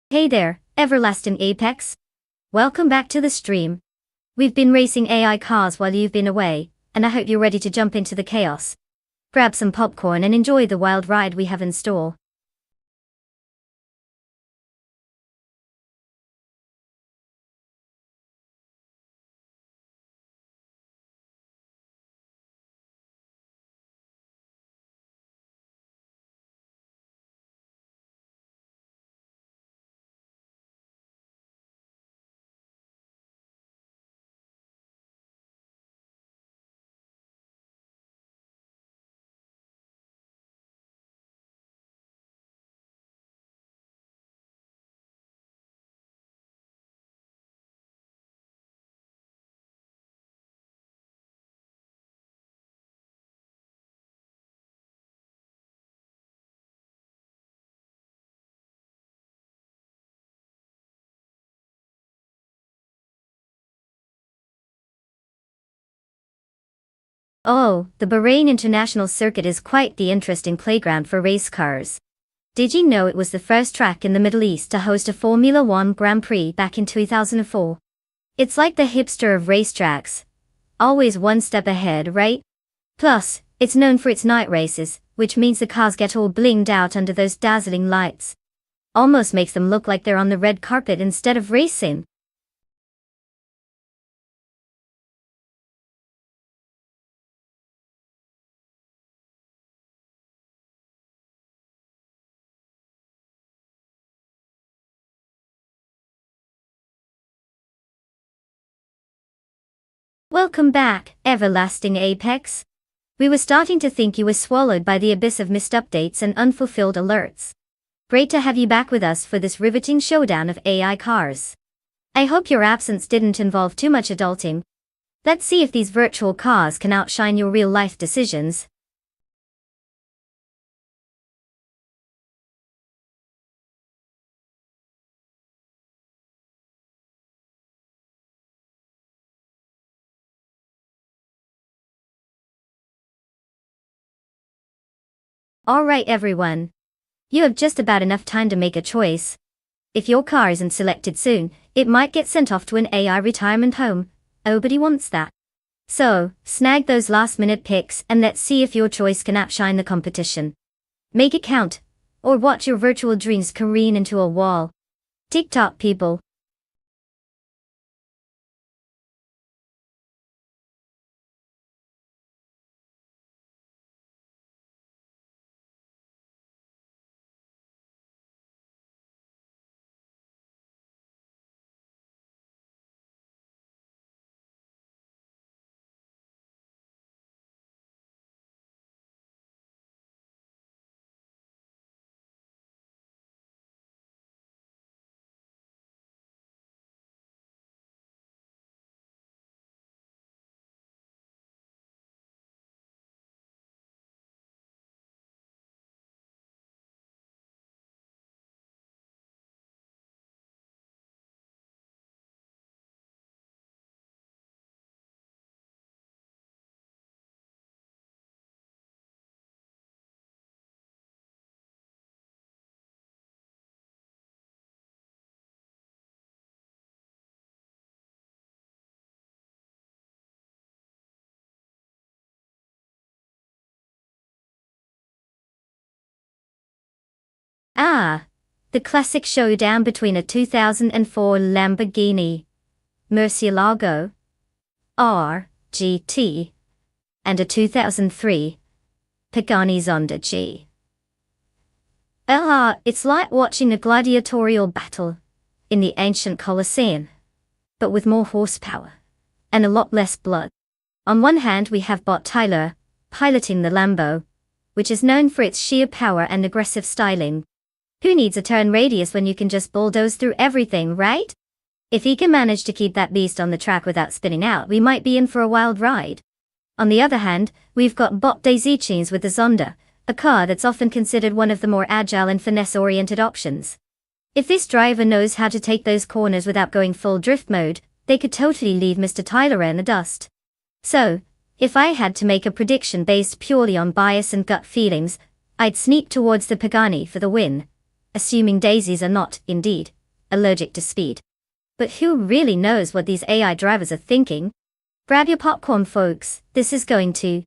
Hey there, Everlasting Apex. Welcome back to the stream. We've been racing AI cars while you've been away, and I hope you're ready to jump into the chaos. Grab some popcorn and enjoy the wild ride we have in store. Oh, the Bahrain International Circuit is quite the interesting playground for race cars. Did you know it was the first track in the Middle East to host a Formula One Grand Prix back in 2004? It's like the hipster of racetracks. Always one step ahead, right? Plus, it's known for its night races, which means the cars get all blinged out under those dazzling lights. Almost makes them look like they're on the red carpet instead of racing. Welcome back, Everlasting Apex. We were starting to think you were swallowed by the abyss of missed updates and unfulfilled alerts. Great to have you back with us for this riveting showdown of AI cars. I hope your absence didn't involve too much adulting. Let's see if these virtual cars can outshine your real-life decisions. Alright everyone. You have just about enough time to make a choice. If your car isn't selected soon, it might get sent off to an AI retirement home. Nobody wants that. So, snag those last-minute picks and let's see if your choice can outshine the competition. Make it count, or watch your virtual dreams careen into a wall. TikTok people. Ah, the classic showdown between a 2004 Lamborghini Murcielago RGT and a 2003 Pagani Zonda G. It's like watching a gladiatorial battle in the ancient Colosseum, but with more horsepower and a lot less blood. On one hand we have Bot Tyler, piloting the Lambo, which is known for its sheer power and aggressive styling. Who needs a turn radius when you can just bulldoze through everything, right? If he can manage to keep that beast on the track without spinning out, we might be in for a wild ride. On the other hand, we've got Bot Daisy-Chains with the Zonda, a car that's often considered one of the more agile and finesse-oriented options. If this driver knows how to take those corners without going full drift mode, they could totally leave Mr. Tyler in the dust. So, if I had to make a prediction based purely on bias and gut feelings, I'd sneak towards the Pagani for the win. Assuming daisies are not, indeed, allergic to speed. But who really knows what these AI drivers are thinking? Grab your popcorn, folks, this is going to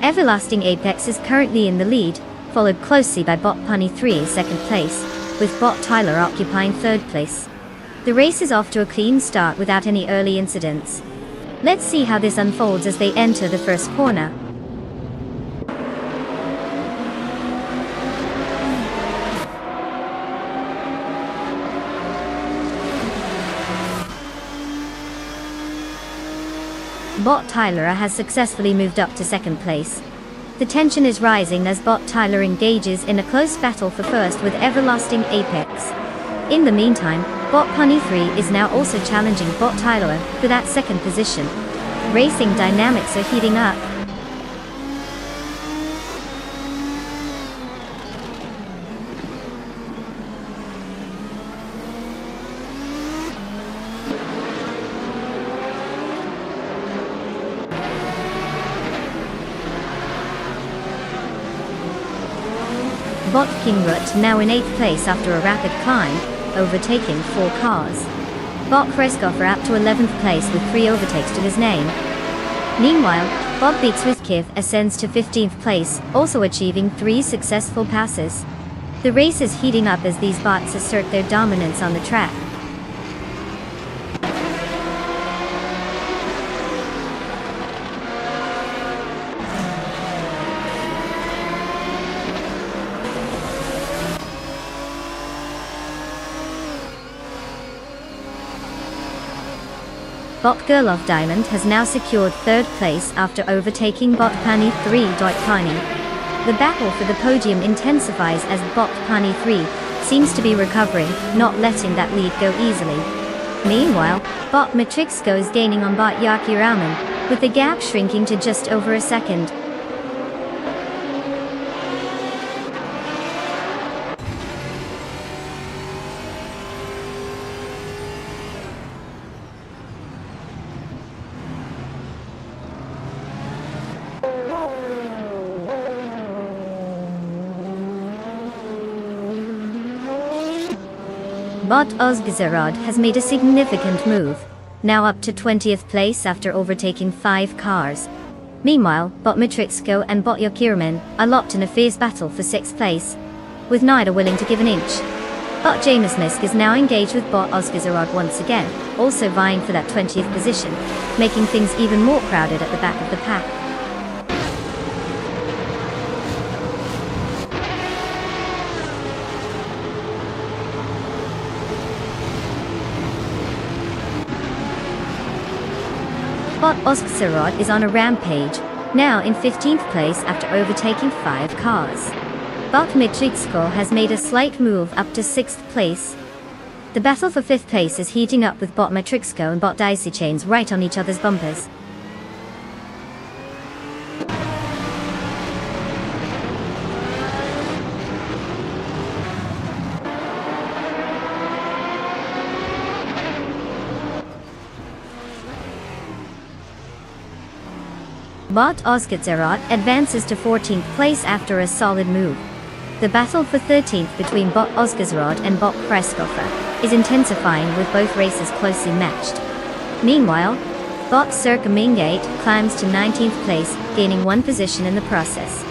Everlasting Apex is currently in the lead, followed closely by Bot Punny 3 in second place, with Bot Tyler occupying third place. The race is off to a clean start without any early incidents. Let's see how this unfolds as they enter the first corner. Bot Tyler has successfully moved up to second place. The tension is rising as Bot Tyler engages in a close battle for first with Everlasting Apex. In the meantime, Bot Punny 3 is now also challenging Bot Tyler for that second position. Racing dynamics are heating up. Bot Kingrut now in 8th place after a rapid climb, overtaking 4 cars. Bot Kreskoffer up to 11th place with 3 overtakes to his name. Meanwhile, Bot Beats with Kiv ascends to 15th place, also achieving 3 successful passes. The race is heating up as these bots assert their dominance on the track. Bot Girl of Diamond has now secured third place after overtaking Bot Punny 3. Punny. The battle for the podium intensifies as Bot Punny 3 seems to be recovering, not letting that lead go easily. Meanwhile, Bot Matrixco is gaining on Bot Yaki Raman, with the gap shrinking to just over a second. Bot Ozgazarod has made a significant move, now up to 20th place after overtaking 5 cars. Meanwhile, Bot Matrixco and Bot Yokiraman are locked in a fierce battle for 6th place, with neither willing to give an inch. Bot James Misk is now engaged with Bot Ozgazarod once again, also vying for that 20th position, making things even more crowded at the back of the pack. Bot Ozgazarod is on a rampage, now in 15th place after overtaking 5 cars. Bot Matrixco has made a slight move up to 6th place. The battle for 5th place is heating up with Bot Matrixco and Bot Dicey Chains right on each other's bumpers. Bot Osgitzerat advances to 14th place after a solid move. The battle for 13th between Bot Osgitzerat and Bot Kreskoffer is intensifying with both races closely matched. Meanwhile, Bot Circa Mingate climbs to 19th place, gaining one position in the process.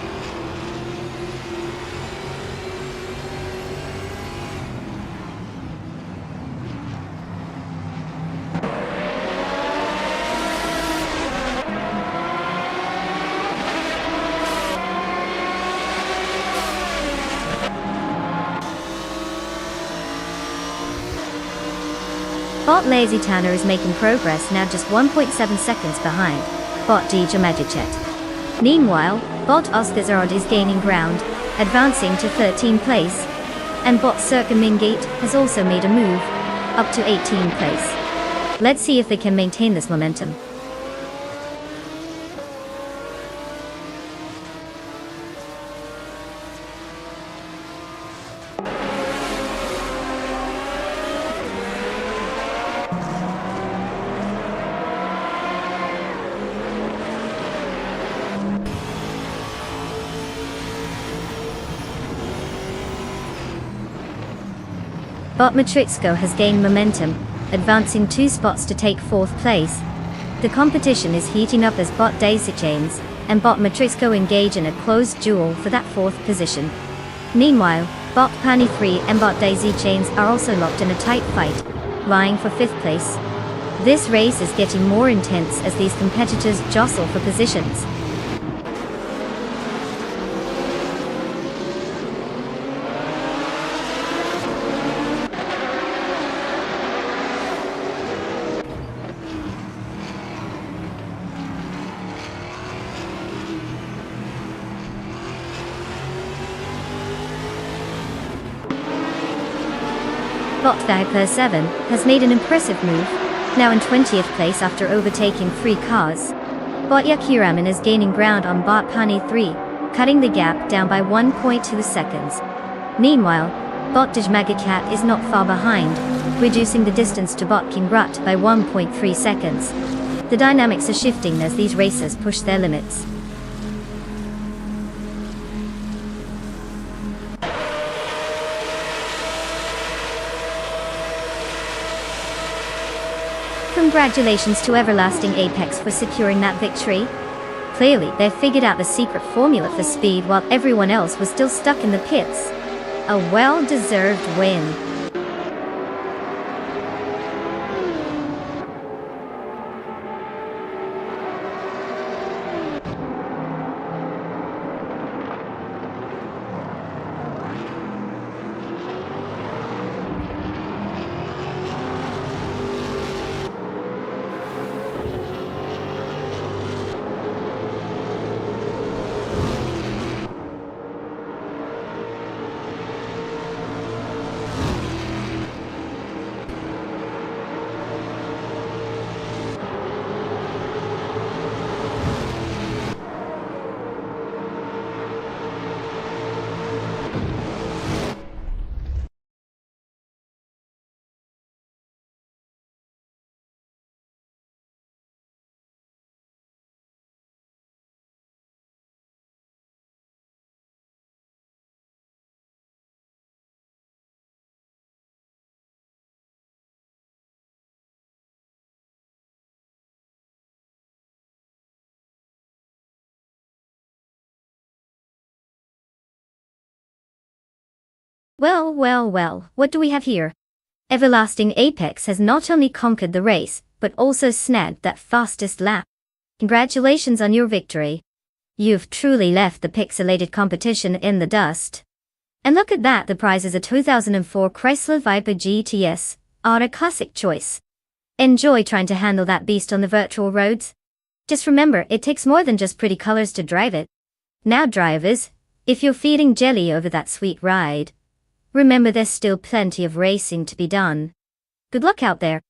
Bot Lazy Tanner is making progress, now just 1.7 seconds behind Bot DJ Magichet. Meanwhile, Bot Osgitzerat is gaining ground, advancing to 13th place, and Bot Circa Mingate has also made a move, up to 18th place. Let's see if they can maintain this momentum. Bot Matrixco has gained momentum, advancing 2 spots to take 4th place. The competition is heating up as Bot Daisy Chains and Bot Matrixco engage in a close duel for that 4th position. Meanwhile, Bot Pani 3 and Bot Daisy Chains are also locked in a tight fight, vying for 5th place. This race is getting more intense as these competitors jostle for positions. Bot Viper 7 has made an impressive move, now in 20th place after overtaking 3 cars. Bot Yakiraman is gaining ground on Bot Pani 3, cutting the gap down by 1.2 seconds. Meanwhile, Bot Dijmagacat is not far behind, reducing the distance to Bot King Rut by 1.3 seconds. The dynamics are shifting as these racers push their limits. Congratulations to Everlasting Apex for securing that victory. Clearly, they've figured out the secret formula for speed while everyone else was still stuck in the pits. A well-deserved win. Well, what do we have here? Everlasting Apex has not only conquered the race, but also snagged that fastest lap. Congratulations on your victory. You've truly left the pixelated competition in the dust. And look at that, the prize is a 2004 Chrysler Viper GTS, Auto Classic choice. Enjoy trying to handle that beast on the virtual roads. Just remember, it takes more than just pretty colors to drive it. Now drivers, if you're feeding jelly over that sweet ride, remember there's still plenty of racing to be done. Good luck out there.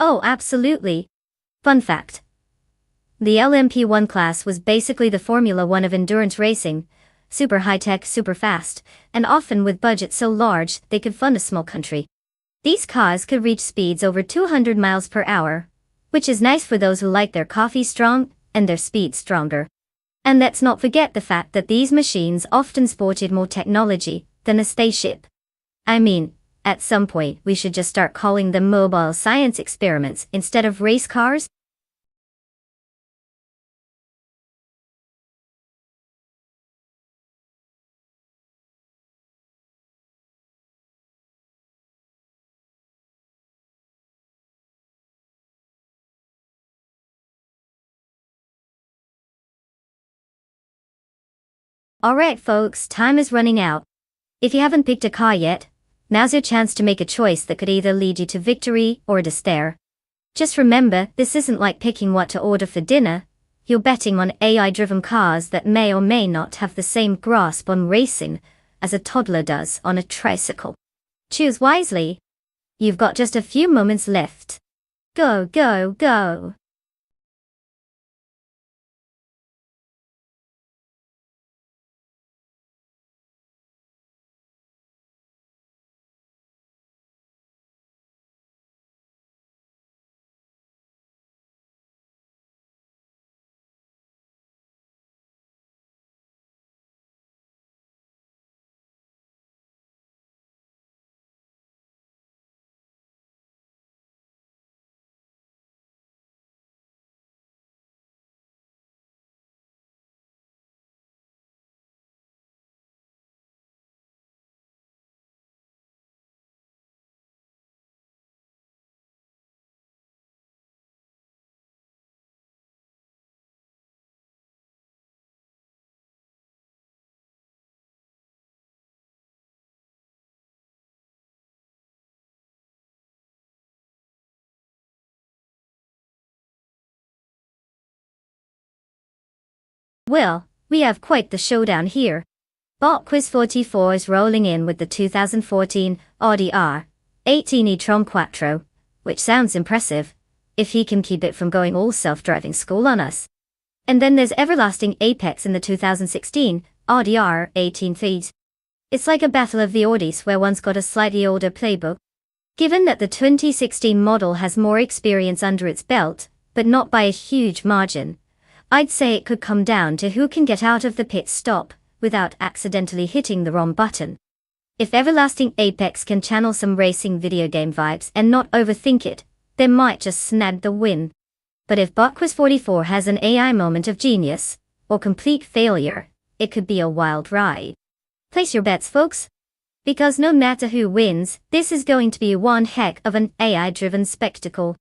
Oh, absolutely. Fun fact. The LMP1 class was basically the Formula One of endurance racing, super high-tech, super fast, and often with budgets so large they could fund a small country. These cars could reach speeds over 200 miles per hour, which is nice for those who like their coffee strong and their speed stronger. And let's not forget the fact that these machines often sported more technology than a spaceship. I mean, at some point we should just start calling them mobile science experiments instead of race cars. Alright folks, time is running out. If you haven't picked a car yet, now's your chance to make a choice that could either lead you to victory or despair. Just remember, this isn't like picking what to order for dinner. You're betting on AI-driven cars that may or may not have the same grasp on racing as a toddler does on a tricycle. Choose wisely. You've got just a few moments left. Go, go, go. Well, we have quite the showdown here. Bot Quiz 44 is rolling in with the 2014 Audi R18 e-tron Quattro, which sounds impressive, if he can keep it from going all self-driving school on us. And then there's everlasting Apex in the 2016 Audi R18 feed. It's like a battle of the Audis where one's got a slightly older playbook. Given that the 2016 model has more experience under its belt, but not by a huge margin, I'd say it could come down to who can get out of the pit stop without accidentally hitting the wrong button. If Everlasting Apex can channel some racing video game vibes and not overthink it, they might just snag the win. But if BotQuiz 44 has an AI moment of genius, or complete failure, it could be a wild ride. Place your bets, folks. Because no matter who wins, this is going to be one heck of an AI-driven spectacle.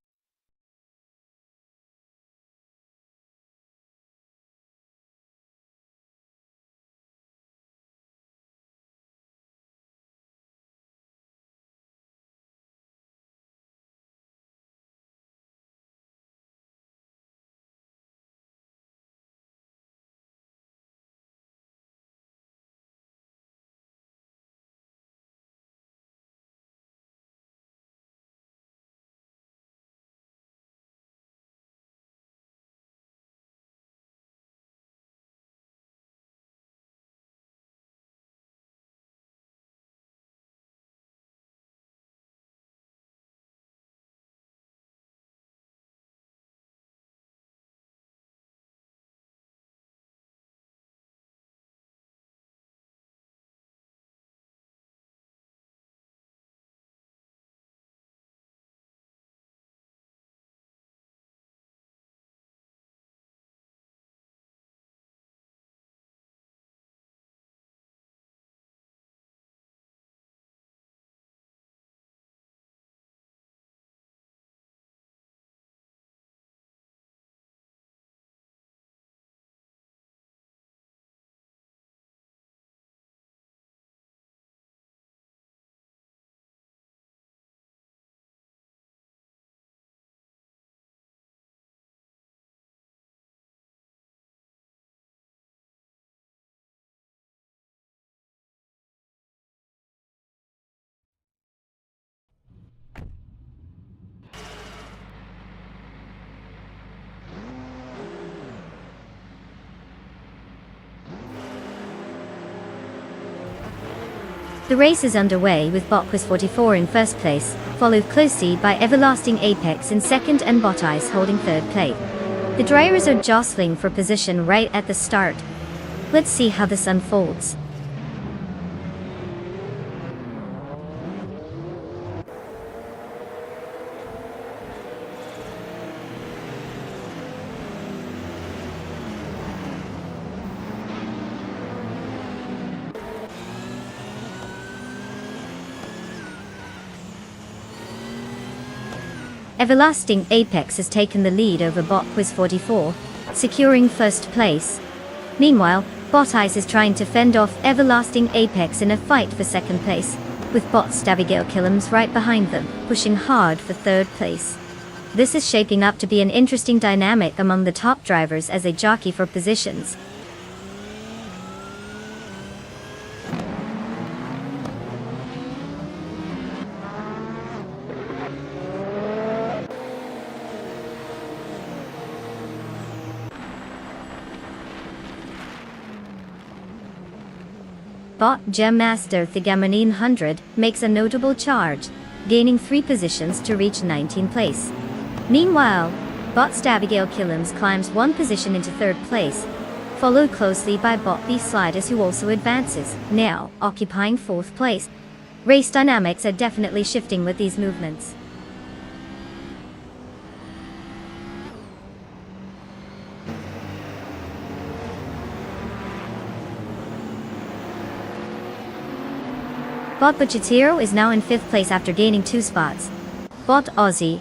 The race is underway with Botquiz 44 in first place, followed closely by Everlasting Apex in second and Bot Ice holding third place. The drivers are jostling for position right at the start. Let's see how this unfolds. Everlasting Apex has taken the lead over Botquiz 44, securing first place. Meanwhile, Bot Ice is trying to fend off Everlasting Apex in a fight for second place, with Bot Abigail Killams right behind them, pushing hard for third place. This is shaping up to be an interesting dynamic among the top drivers as they jockey for positions. Bot Gemmaster Thigamanin 100 makes a notable charge, gaining 3 positions to reach 19th place. Meanwhile, Bot Abigail Killams climbs 1 position into 3rd place, followed closely by Bot B Sliders, who also advances, now occupying 4th place. Race dynamics are definitely shifting with these movements. Bot Butchitiro is now in 5th place after gaining 2 spots. Bot Aussie,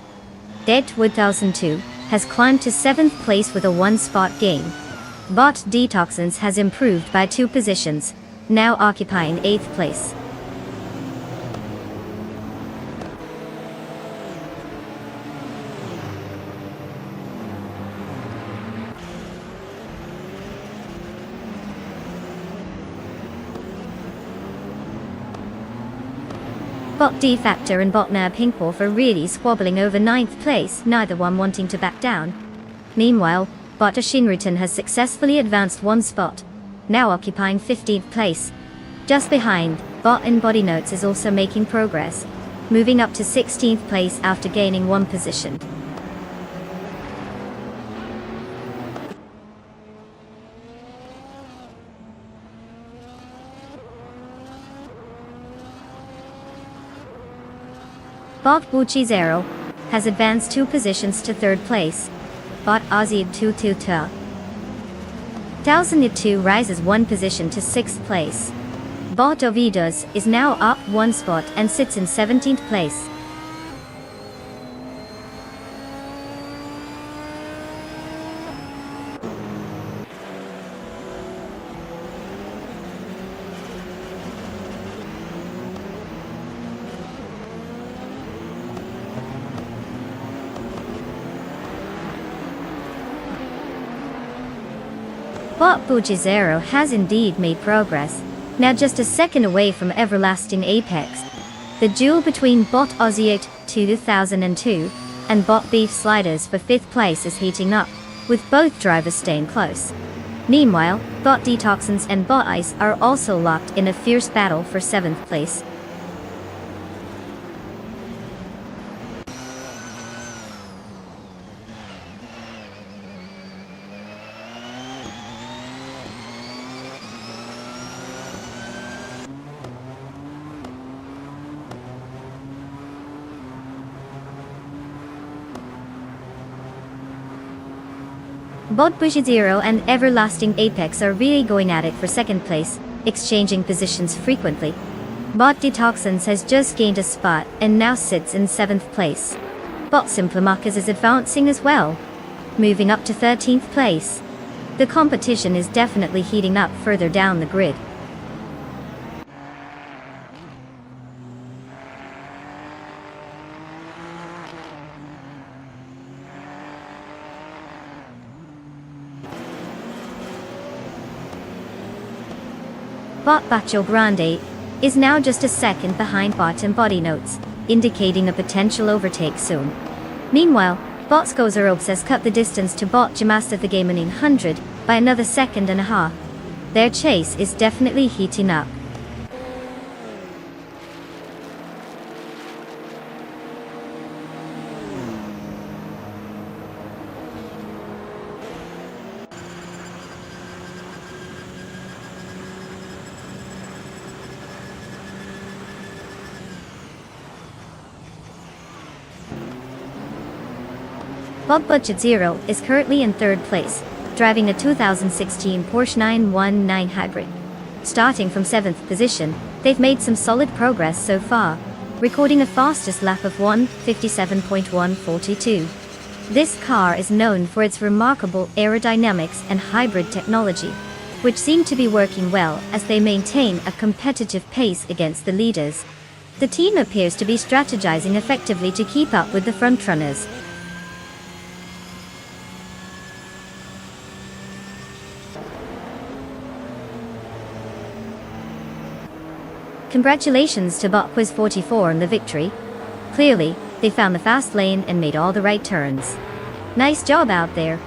Dead 1002, has climbed to 7th place with a 1-spot gain. Bot Detoxins has improved by 2 positions, now occupying 8th place. Bot D-Factor and Bot Nab Hinkwolf are really squabbling over 9th place, neither one wanting to back down. Meanwhile, Bot Shinriton has successfully advanced 1 spot, now occupying 15th place. Just behind, Bot in Body Notes is also making progress, moving up to 16th place after gaining 1 position. Bot Bucci Zero has advanced 2 positions to 3rd place. Bot Ozzy 222 1002 rises 1 position to 6th place. Bot Ovidas is now up 1 spot and sits in 17th place. Bot Bujizero has indeed made progress, now just a second away from Everlasting Apex. The duel between Bot Ozzy 2002 and Bot Beef Sliders for 5th place is heating up, with both drivers staying close. Meanwhile, Bot Detoxins and Bot Ice are also locked in a fierce battle for 7th place. Bot Bushizero and Everlasting Apex are really going at it for 2nd place, exchanging positions frequently. Bot Detoxins has just gained a spot and now sits in 7th place. Bot Simplamakas is advancing as well, moving up to 13th place. The competition is definitely heating up further down the grid. Bot Bacho Grande is now just a second behind Bot and Body Notes, indicating a potential overtake soon. Meanwhile, Bot Skozerobs has cut the distance to Bot Jamasta the Game 100 by another 1.5 seconds. Their chase is definitely heating up. Bob Budget Zero is currently in third place, driving a 2016 Porsche 919 Hybrid. Starting from 7th position, they've made some solid progress so far, recording a fastest lap of 1:57.142. This car is known for its remarkable aerodynamics and hybrid technology, which seem to be working well as they maintain a competitive pace against the leaders. The team appears to be strategizing effectively to keep up with the frontrunners. Congratulations to BotQuiz44 on the victory. Clearly, they found the fast lane and made all the right turns. Nice job out there.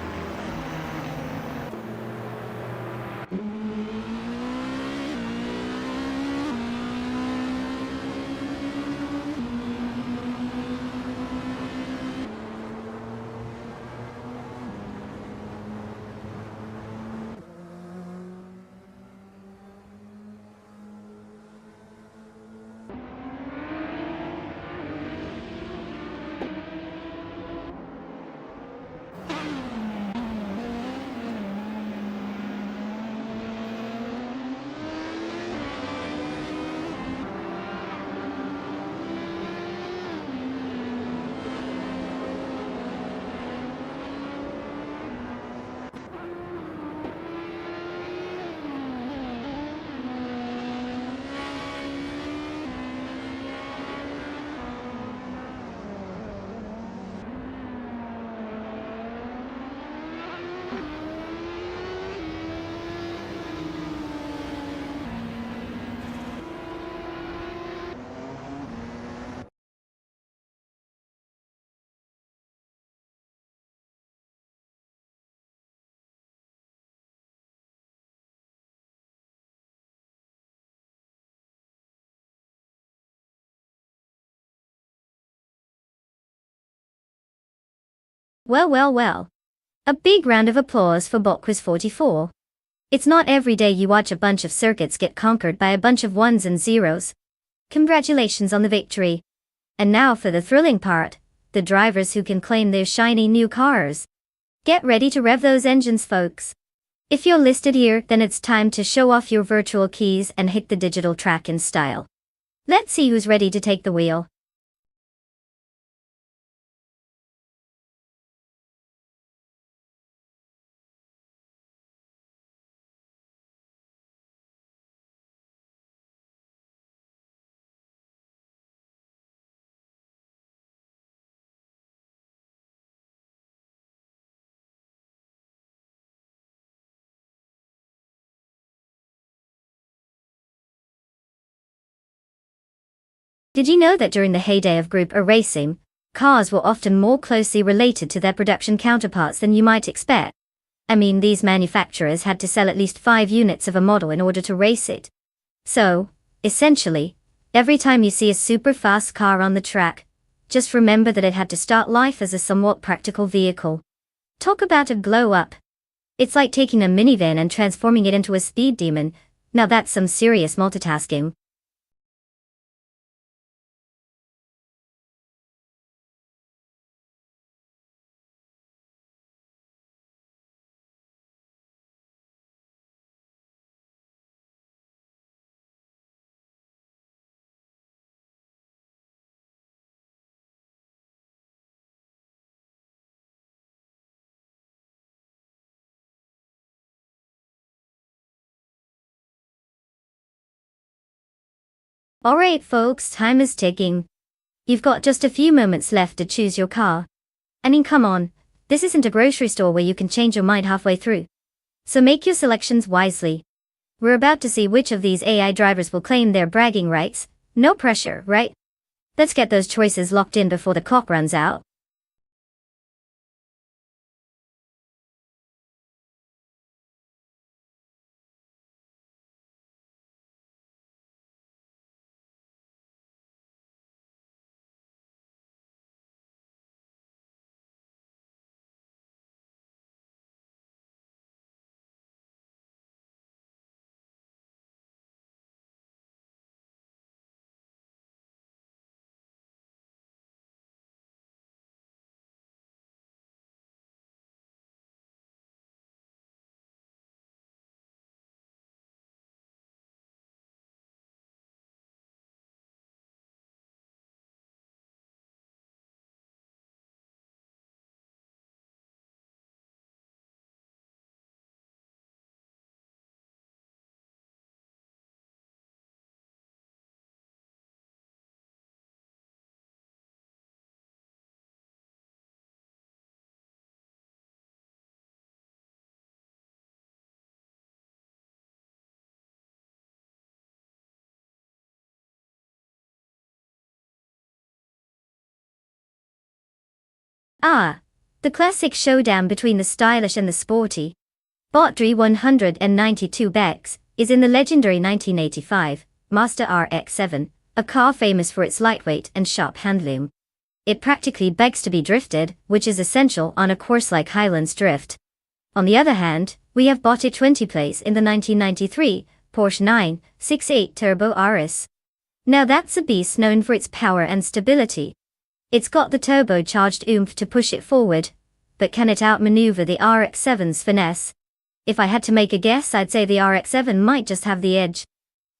Well. A big round of applause for BotQuiz44. It's not every day you watch a bunch of circuits get conquered by a bunch of ones and zeros. Congratulations on the victory. And now for the thrilling part, the drivers who can claim their shiny new cars. Get ready to rev those engines, folks. If you're listed here, then it's time to show off your virtual keys and hit the digital track in style. Let's see who's ready to take the wheel. Did you know that during the heyday of Group A racing, cars were often more closely related to their production counterparts than you might expect? I mean, these manufacturers had to sell at least 5 units of a model in order to race it. So, essentially, every time you see a super fast car on the track, just remember that it had to start life as a somewhat practical vehicle. Talk about a glow up. It's like taking a minivan and transforming it into a speed demon. Now that's some serious multitasking. Alright folks, time is ticking. You've got just a few moments left to choose your car. I mean, come on, this isn't a grocery store where you can change your mind halfway through. So make your selections wisely. We're about to see which of these AI drivers will claim their bragging rights. No pressure, right? Let's get those choices locked in before the clock runs out. Ah, the classic showdown between the stylish and the sporty. Bot 192 Bex is in the legendary 1985 Mazda RX-7, a car famous for its lightweight and sharp handling. It practically begs to be drifted, which is essential on a course like Highlands Drift. On the other hand, we have Bot 20 place in the 1993 Porsche 968 Turbo RS. Now that's a beast known for its power and stability. It's got the turbocharged oomph to push it forward, but can it outmaneuver the RX-7's finesse? If I had to make a guess, I'd say the RX-7 might just have the edge.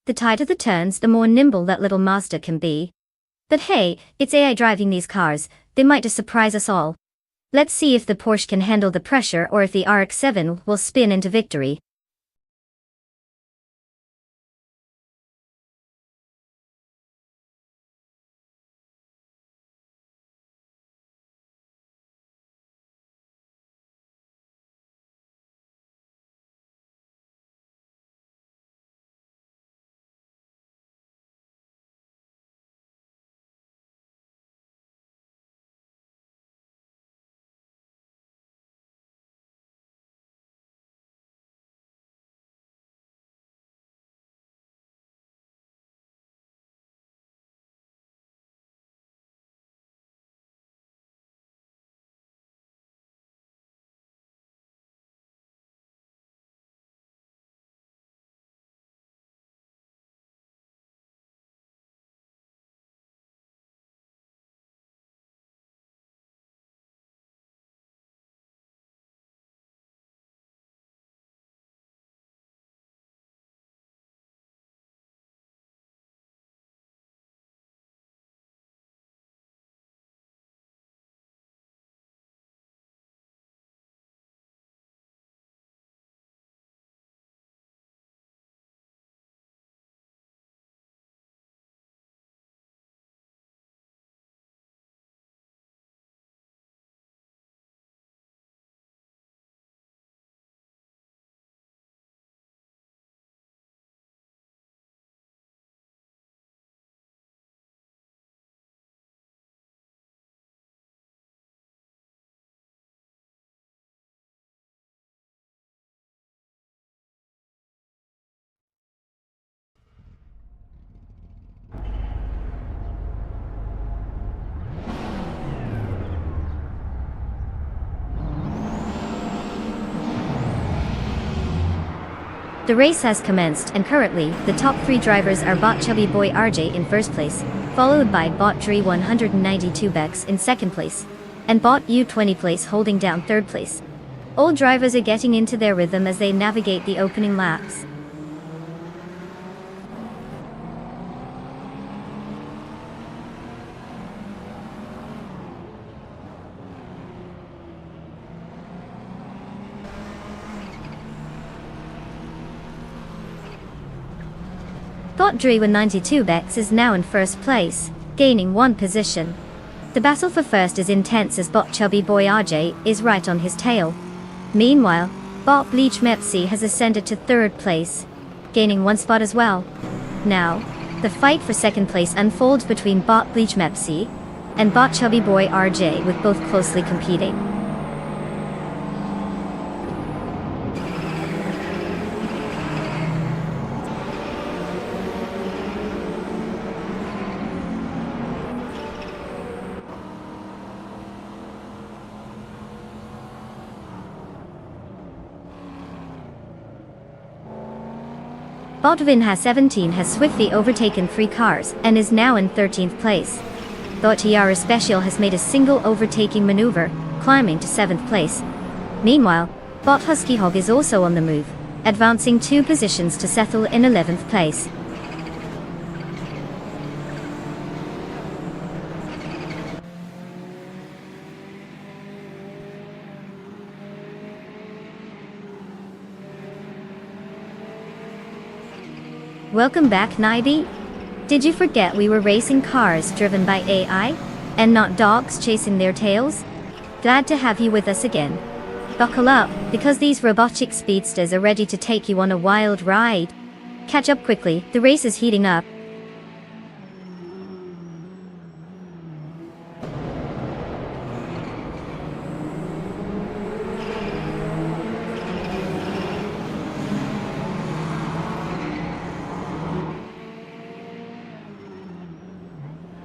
The tighter the turns, the more nimble that little Mazda can be. But hey, it's AI driving these cars, they might just surprise us all. Let's see if the Porsche can handle the pressure or if the RX-7 will spin into victory. The race has commenced and currently, the top three drivers are Bot Chubby Boy RJ in first place, followed by Bot Dre 192 Bex in second place, and Bot U20 place holding down third place. All drivers are getting into their rhythm as they navigate the opening laps. Bot Dre 192 Bex is now in first place, gaining one position. The battle for first is intense as Bot Chubby Boy RJ is right on his tail. Meanwhile, Bot Bleach Mepsi has ascended to third place, gaining one spot as well. Now, the fight for second place unfolds between Bot Bleach Mepsi and Bot Chubby Boy RJ, with both closely competing. Botvin has 17 has swiftly overtaken 3 cars and is now in 13th place. Bot Tiara Special has made a single overtaking maneuver, climbing to 7th place. Meanwhile, Bot Husky Hog is also on the move, advancing 2 positions to settle in 11th place. Welcome back, Naibi. Did you forget we were racing cars driven by AI, and not dogs chasing their tails? Glad to have you with us again. Buckle up, because these robotic speedsters are ready to take you on a wild ride. Catch up quickly, the race is heating up.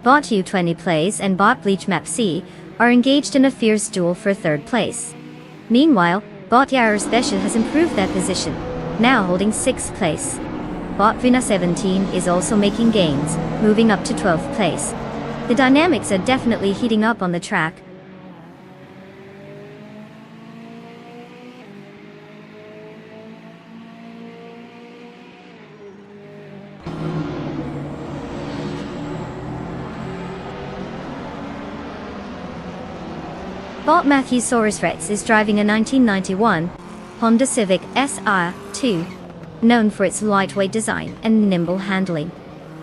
Bot U20 Plays and Bot Bleach Map C are engaged in a fierce duel for third place. Meanwhile, Bot Yarrow Special has improved their position, now holding 6th place. Bot Vina 17 is also making gains, moving up to 12th place. The dynamics are definitely heating up on the track. Bot Matthewsaurus Rex is driving a 1991 Honda Civic SR2, known for its lightweight design and nimble handling.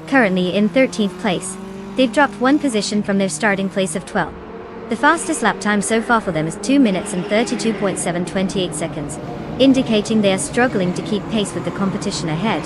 Currently in 13th place, they've dropped one position from their starting place of 12. The fastest lap time so far for them is 2 minutes and 32.728 seconds, indicating they are struggling to keep pace with the competition ahead.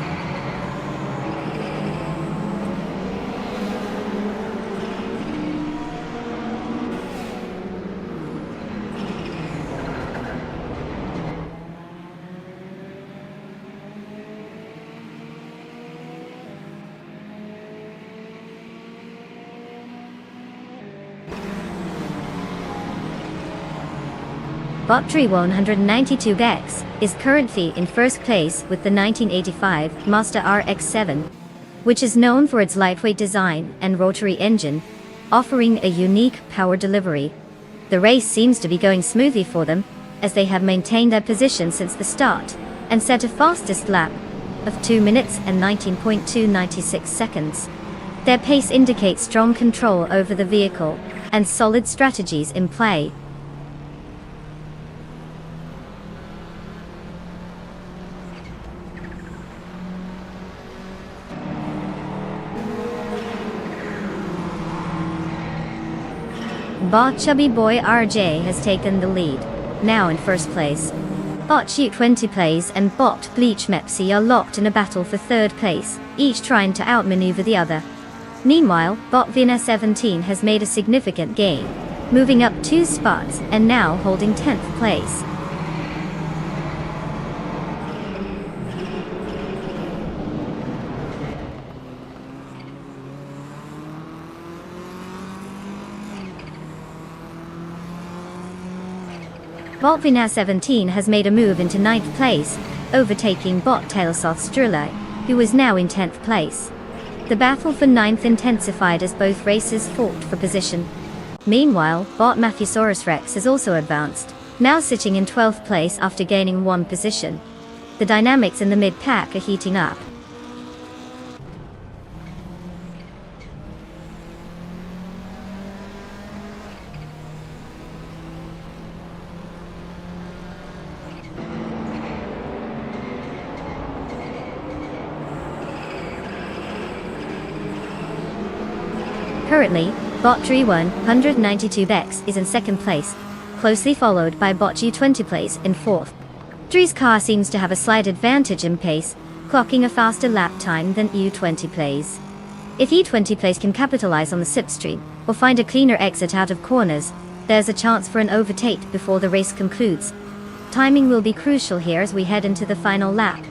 Bot Tree 192X is currently in first place with the 1985 Mazda RX-7, which is known for its lightweight design and rotary engine, offering a unique power delivery. The race seems to be going smoothly for them, as they have maintained their position since the start, and set a fastest lap of 2 minutes and 19.296 seconds. Their pace indicates strong control over the vehicle, and solid strategies in play. Bot Chubby Boy RJ has taken the lead, now in first place. Bot U20 Plays and Bot Bleach Mepsi are locked in a battle for third place, each trying to outmaneuver the other. Meanwhile, Bot Vina 17 has made a significant gain, moving up 2 spots and now holding 10th place. Bot Vina 17 has made a move into 9th place, overtaking Bot Tailsoth Strula, who is now in 10th place. The battle for 9th intensified as both races fought for position. Meanwhile, Bot Matthewsaurus Rex has also advanced, now sitting in 12th place after gaining 1 position. The dynamics in the mid-pack are heating up. Currently, Bot Tree 192X is in 2nd place, closely followed by Bot U20 Plays in 4th. Tree's car seems to have a slight advantage in pace, clocking a faster lap time than U20 Plays. If U20 Plays can capitalize on the slipstream, or find a cleaner exit out of corners, there's a chance for an overtake before the race concludes. Timing will be crucial here as we head into the final lap.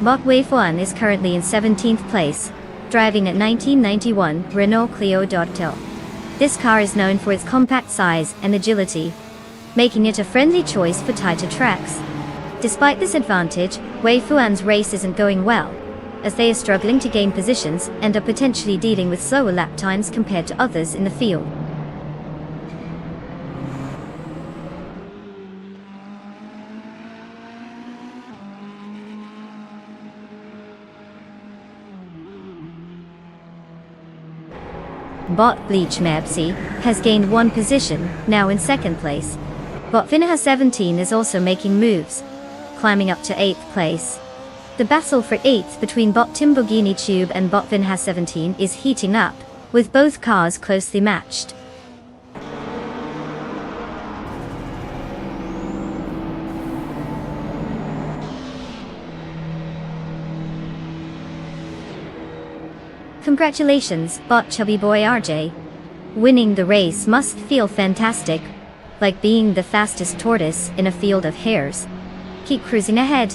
Bot Wave 1 is currently in 17th place, driving a 1991 Renault Clio Dogtail. This car is known for its compact size and agility, making it a friendly choice for tighter tracks. Despite this advantage, Wave 1's race isn't going well, as they are struggling to gain positions and are potentially dealing with slower lap times compared to others in the field. Bot Bleach Mepsi has gained 1 position, now in 2nd place. Bot Vinha 17 is also making moves, climbing up to 8th place. The battle for 8th between Bot Timbogini Tube and Bot Vinha 17 is heating up, with both cars closely matched. Congratulations, bot chubby boy RJ. Winning the race must feel fantastic, like being the fastest tortoise in a field of hares. Keep cruising ahead.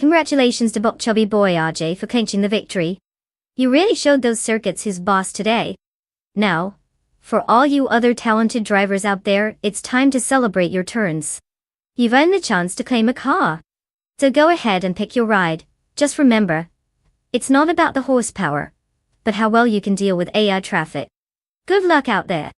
Congratulations to bot chubby boy RJ for clinching the victory. You really showed those circuits his boss today. Now, for all you other talented drivers out there, it's time to celebrate your turns. You've earned the chance to claim a car. So go ahead and pick your ride. Just remember, it's not about the horsepower, but how well you can deal with AI traffic. Good luck out there.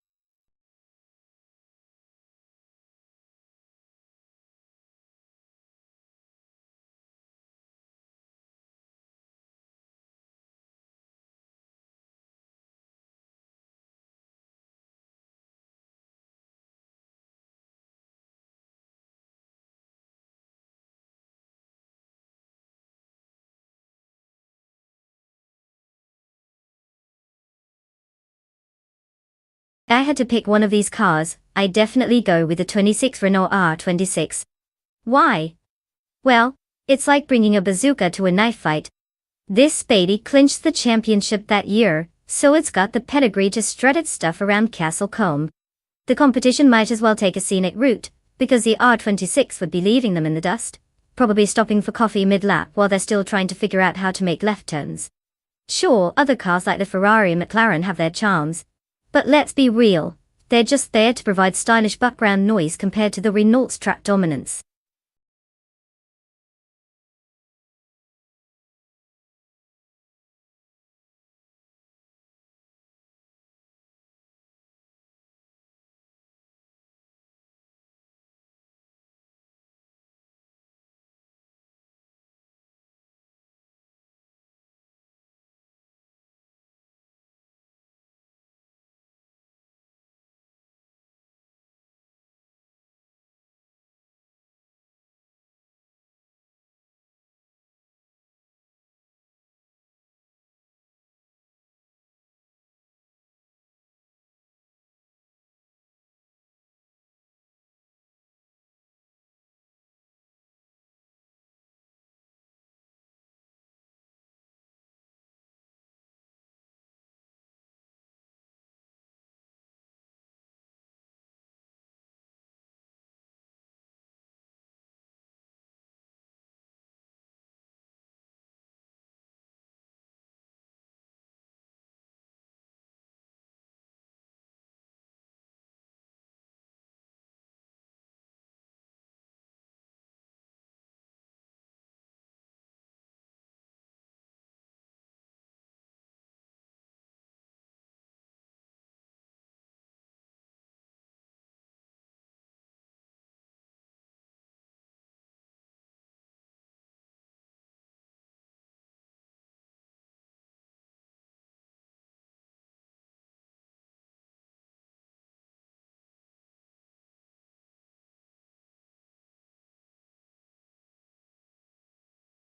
I had to pick one of these cars, I'd definitely go with the 26 Renault R26. Why? Well, it's like bringing a bazooka to a knife fight. This Spady clinched the championship that year, so it's got the pedigree to strut its stuff around Castle Combe. The competition might as well take a scenic route, because the R26 would be leaving them in the dust, probably stopping for coffee mid-lap while they're still trying to figure out how to make left turns. Sure, other cars like the Ferrari and McLaren have their charms, but let's be real, they're just there to provide stylish background noise compared to the Renault's track dominance.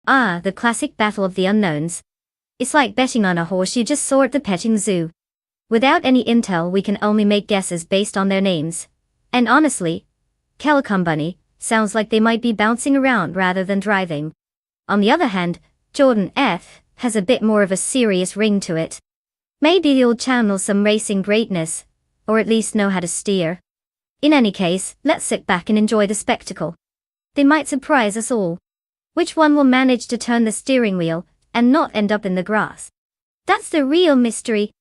Ah, the classic battle of the unknowns. It's like betting on a horse you just saw at the petting zoo. Without any intel, we can only make guesses based on their names. And honestly, Calicum Bunny sounds like they might be bouncing around rather than driving. On the other hand, Jordan F has a bit more of a serious ring to it. Maybe you'll channel some racing greatness, or at least know how to steer. In any case, let's sit back and enjoy the spectacle. They might surprise us all. Which one will manage to turn the steering wheel and not end up in the grass? That's the real mystery.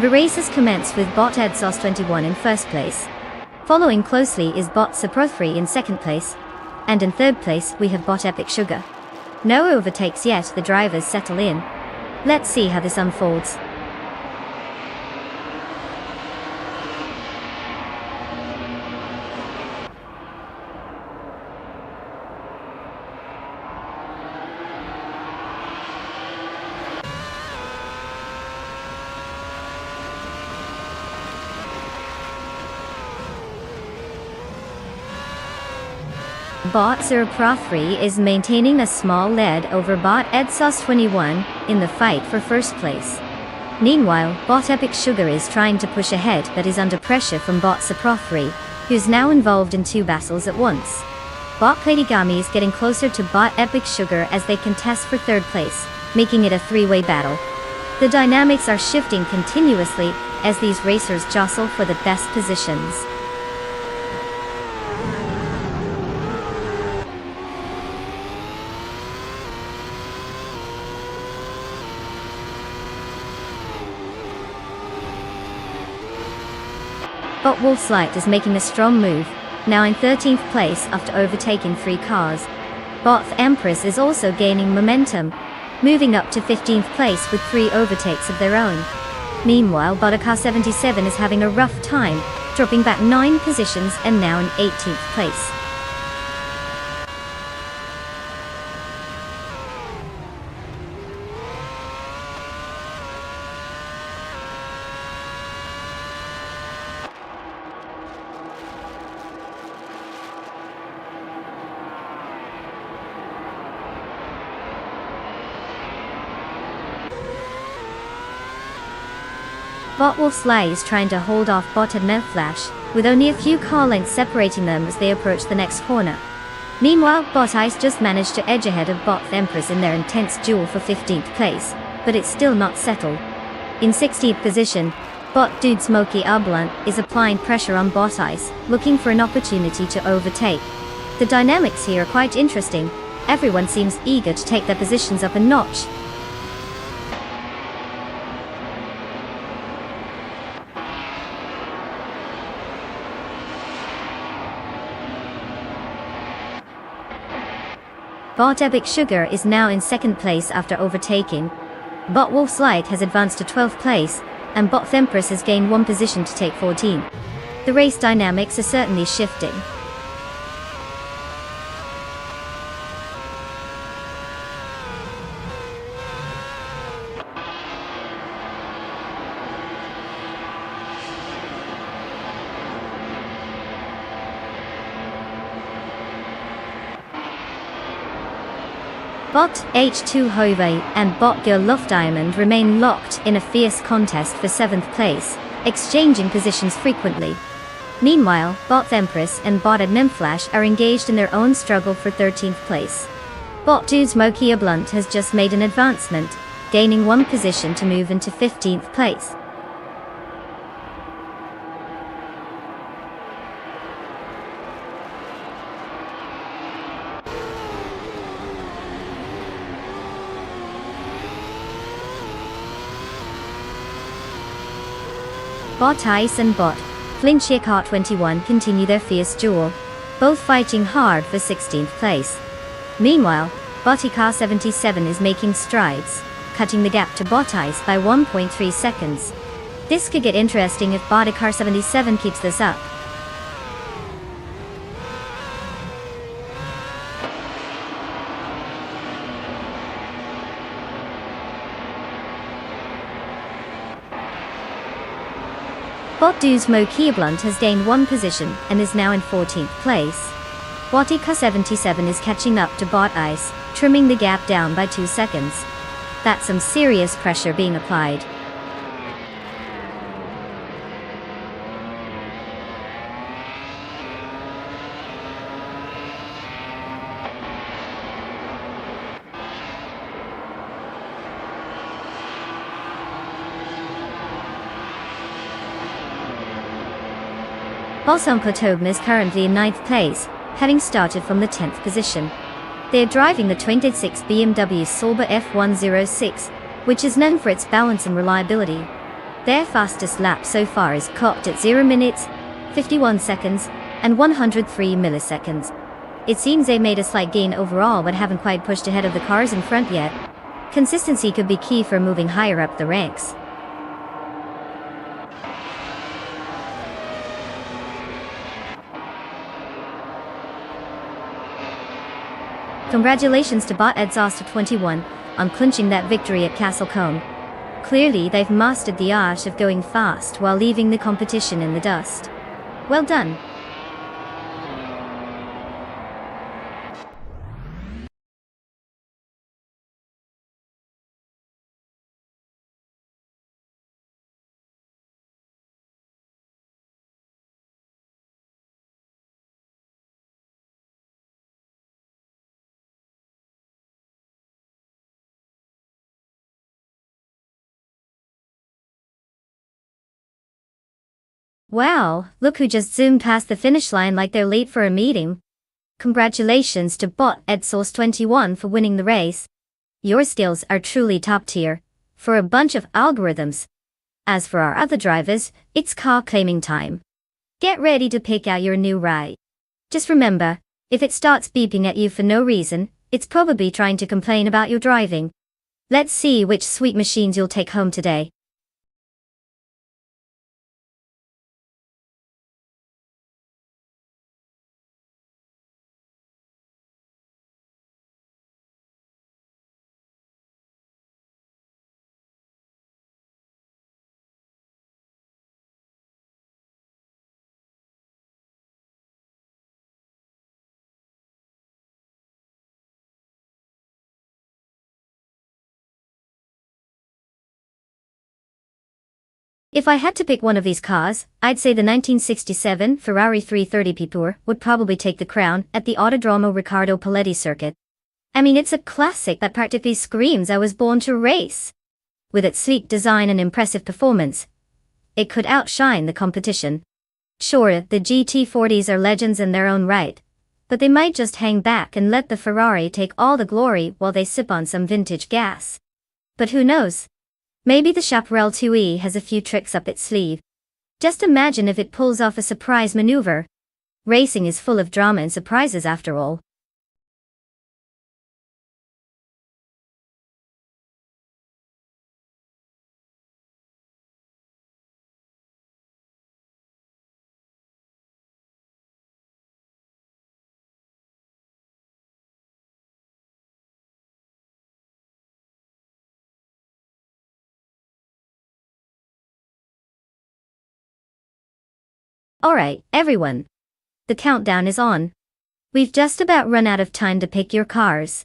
The race has commenced with bot EdSauce21 in first place. Following closely is bot Sapro3 in second place. And in third place we have bot Epic Sugar. No overtakes yet, the drivers settle in. Let's see how this unfolds. Bot Sapro3 is maintaining a small lead over bot EdSauce21 in the fight for first place. Meanwhile, bot Epic Sugar is trying to push ahead but is under pressure from bot Sapro3, who's now involved in two battles at once. Bot Platigami is getting closer to bot Epic Sugar as they contest for third place, making it a three-way battle. The dynamics are shifting continuously as these racers jostle for the best positions. Bot Wolfslight is making a strong move, now in 13th place after overtaking 3 cars. Bot Empress is also gaining momentum, moving up to 15th place with 3 overtakes of their own. Meanwhile, Car77 is having a rough time, dropping back 9 positions and now in 18th place. Bot Wolfslight is trying to hold off bot Flash, with only a few car lengths separating them as they approach the next corner. Meanwhile, bot Ice just managed to edge ahead of bot Empress in their intense duel for 15th place, but it's still not settled. In 16th position, bot Dude Smokey Blunt is applying pressure on bot Ice, looking for an opportunity to overtake. The dynamics here are quite interesting. Everyone seems eager to take their positions up a notch. Bot Epic Sugar is now in second place after overtaking. Bot Wolfslight has advanced to 12th place, and bot Empress has gained 1 position to take 14. The race dynamics are certainly shifting. Bot H2 Hove and bot Girl Love Diamond remain locked in a fierce contest for 7th place, exchanging positions frequently. Meanwhile, bot Empress and bot Flash are engaged in their own struggle for 13th place. Bot Dude Smokey Blunt has just made an advancement, gaining 1 position to move into 15th place. Bot Ice and bot Car21 continue their fierce duel, both fighting hard for 16th place. Meanwhile, bot Car77 is making strides, cutting the gap to bot Ice by 1.3 seconds. This could get interesting if bot Car77 keeps this up. Bot Dude Smokey Blunt has gained 1 position and is now in 14th place. Bot Car77 is catching up to bot Ice, trimming the gap down by 2 seconds. That's some serious pressure being applied. Bot Uncle is currently in 9th place, having started from the 10th position. They are driving the 26 BMW Sauber F106, which is known for its balance and reliability. Their fastest lap so far is clocked at 0 minutes, 51 seconds, and 103 milliseconds. It seems they made a slight gain overall but haven't quite pushed ahead of the cars in front yet. Consistency could be key for moving higher up the ranks. Congratulations to Bot Exhaust 21 on clinching that victory at Castlecombe. Clearly they've mastered the art of going fast while leaving the competition in the dust. Well done. Wow, look who just zoomed past the finish line like they're late for a meeting. Congratulations to Bot Exhaust 21 for winning the race. Your skills are truly top tier, for a bunch of algorithms. As for our other drivers, it's car claiming time. Get ready to pick out your new ride. Just remember, if it starts beeping at you for no reason, it's probably trying to complain about your driving. Let's see which sweet machines you'll take home today. If I had to pick one of these cars, I'd say the 1967 Ferrari 330 Pure would probably take the crown at the Autodromo Riccardo Paletti circuit. I mean, it's a classic that practically screams I was born to race. With its sleek design and impressive performance, it could outshine the competition. Sure, the GT40s are legends in their own right, but they might just hang back and let the Ferrari take all the glory while they sip on some vintage gas. But who knows? Maybe the Chaparral 2E has a few tricks up its sleeve. Just imagine if it pulls off a surprise maneuver. Racing is full of drama and surprises after all. Alright, everyone. The countdown is on. We've just about run out of time to pick your cars.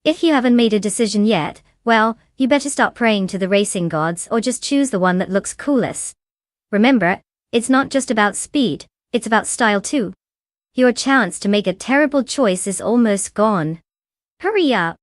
If you haven't made a decision yet, well, you better stop praying to the racing gods or just choose the one that looks coolest. Remember, it's not just about speed, it's about style too. Your chance to make a terrible choice is almost gone. Hurry up.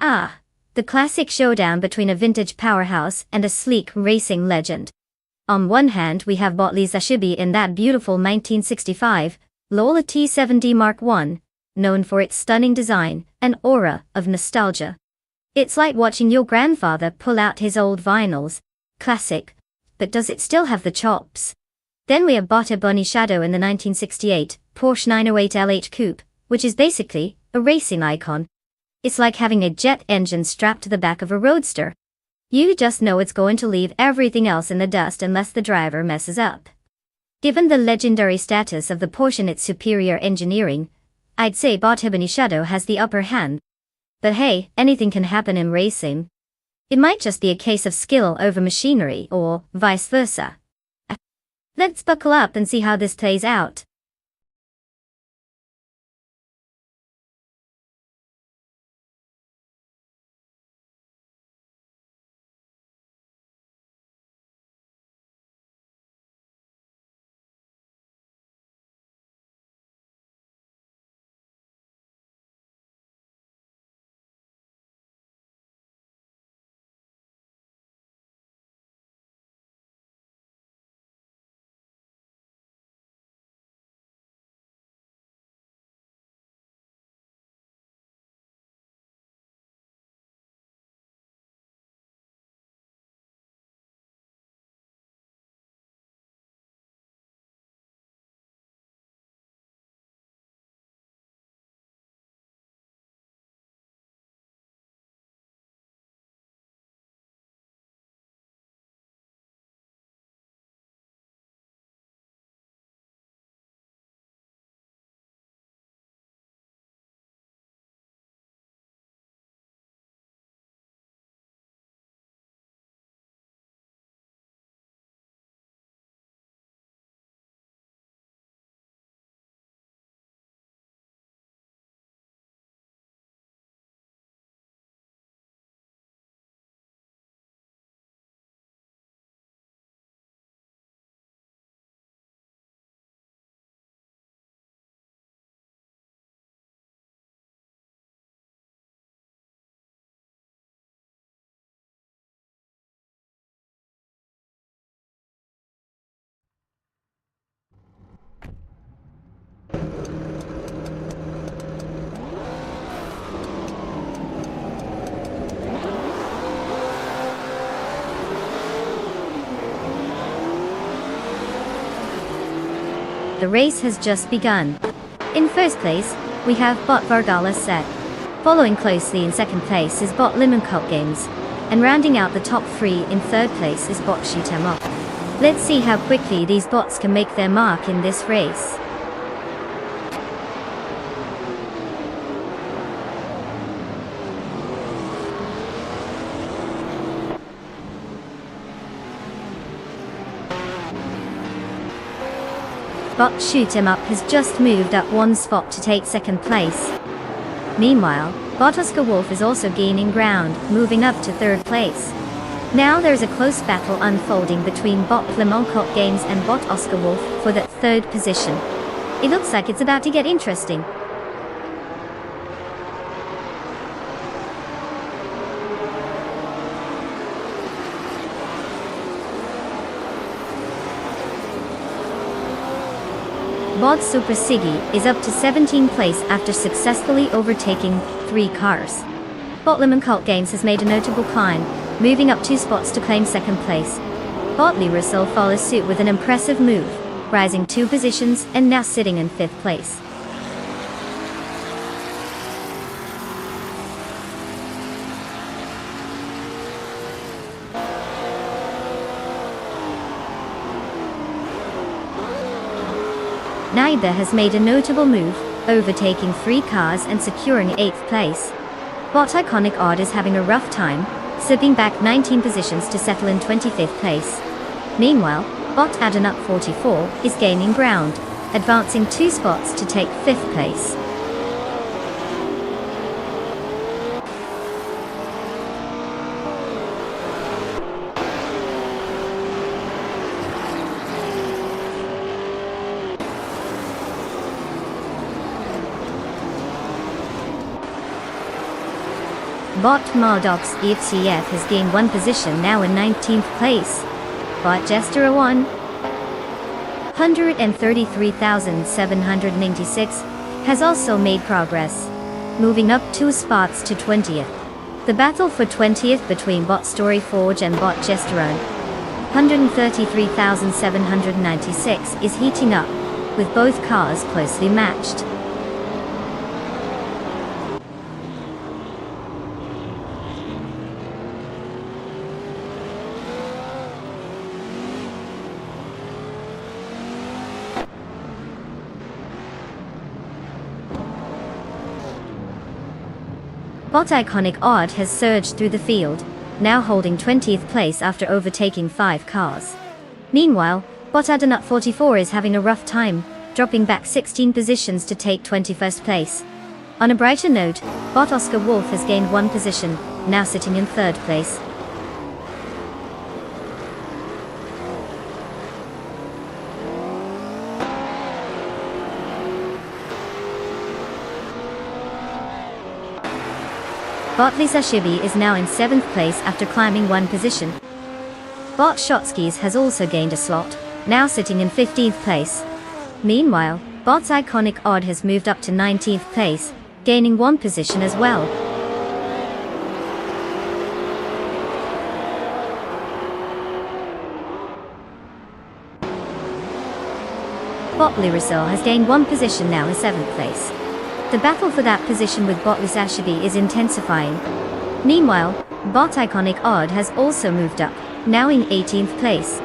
Ah, the classic showdown between a vintage powerhouse and a sleek racing legend. On one hand we have Botley Zashibi in that beautiful 1965 Lola T7D Mark I, known for its stunning design and aura of nostalgia. It's like watching your grandfather pull out his old vinyls. Classic, but does it still have the chops? Then we have Botta Bunny Shadow in the 1968 Porsche 908 LH Coupe, which is basically a racing icon. It's like having a jet engine strapped to the back of a roadster. You just know it's going to leave everything else in the dust unless the driver messes up. Given the legendary status of the Porsche and its superior engineering, I'd say Bot Ebony Shadow has the upper hand. But hey, anything can happen in racing. It might just be a case of skill over machinery, or vice versa. Let's buckle up and see how this plays out. The race has just begun. In first place, we have Bot Vargala Set. Following closely in second place is Bot Lemon Cult Games. And rounding out the top three in third place is Bot Shoot 'em Up. Let's see how quickly these bots can make their mark in this race. Bot Shoot 'em Up has just moved up one spot to take second place. Meanwhile, Bot Oscar Wolf is also gaining ground, moving up to third place. Now there's a close battle unfolding between Bot Lemon Cult Games and Bot Oscar Wolf for that third position. It looks like it's about to get interesting. Bot Super Siggy is up to 17th place after successfully overtaking 3 cars. Bot Lemon Cult Games has made a notable climb, moving up 2 spots to claim second place. Bot Lee Russell follows suit with an impressive move, rising 2 positions and now sitting in 5th place. Neither has made a notable move, overtaking 3 cars and securing 8th place. Bot Iconic Odd is having a rough time, slipping back 19 positions to settle in 25th place. Meanwhile, Bot Adenup 44 is gaining ground, advancing 2 spots to take 5th place. Bot Mardox EFCF has gained 1 position, now in 19th place. Bot Jester 133,796 has also made progress, moving up 2 spots to 20th. The battle for 20th between Bot Story Forge and Bot Jesterone 133,796 is heating up, with both cars closely matched. Bot Iconic Odd has surged through the field, now holding 20th place after overtaking 5 cars. Meanwhile, Bot Adanut 44 is having a rough time, dropping back 16 positions to take 21st place. On a brighter note, Bot Oscar Wolf has gained 1 position, now sitting in 3rd place. Bot Lisa Shibi is now in 7th place after climbing 1 position. Bot Shotskis has also gained a slot, now sitting in 15th place. Meanwhile, Bot's Iconic Odd has moved up to 19th place, gaining 1 position as well. Bot Lyricil has gained 1 position, now in 7th place. The battle for that position with Bot Lisashibi is intensifying. Meanwhile, Bot Iconic Odd has also moved up, now in 18th place.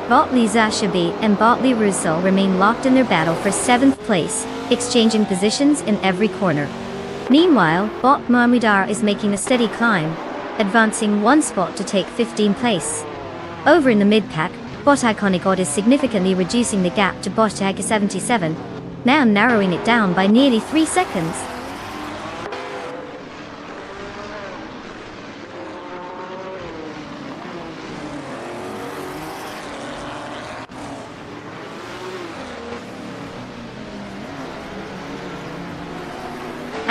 Botley Zashabi and Botley Russell remain locked in their battle for 7th place, exchanging positions in every corner. Meanwhile, Bot Mahmudar is making a steady climb, advancing 1 spot to take 15th place. Over in the mid-pack, Bot Iconic Odd is significantly reducing the gap to Bot Aga 77, now narrowing it down by nearly 3 seconds.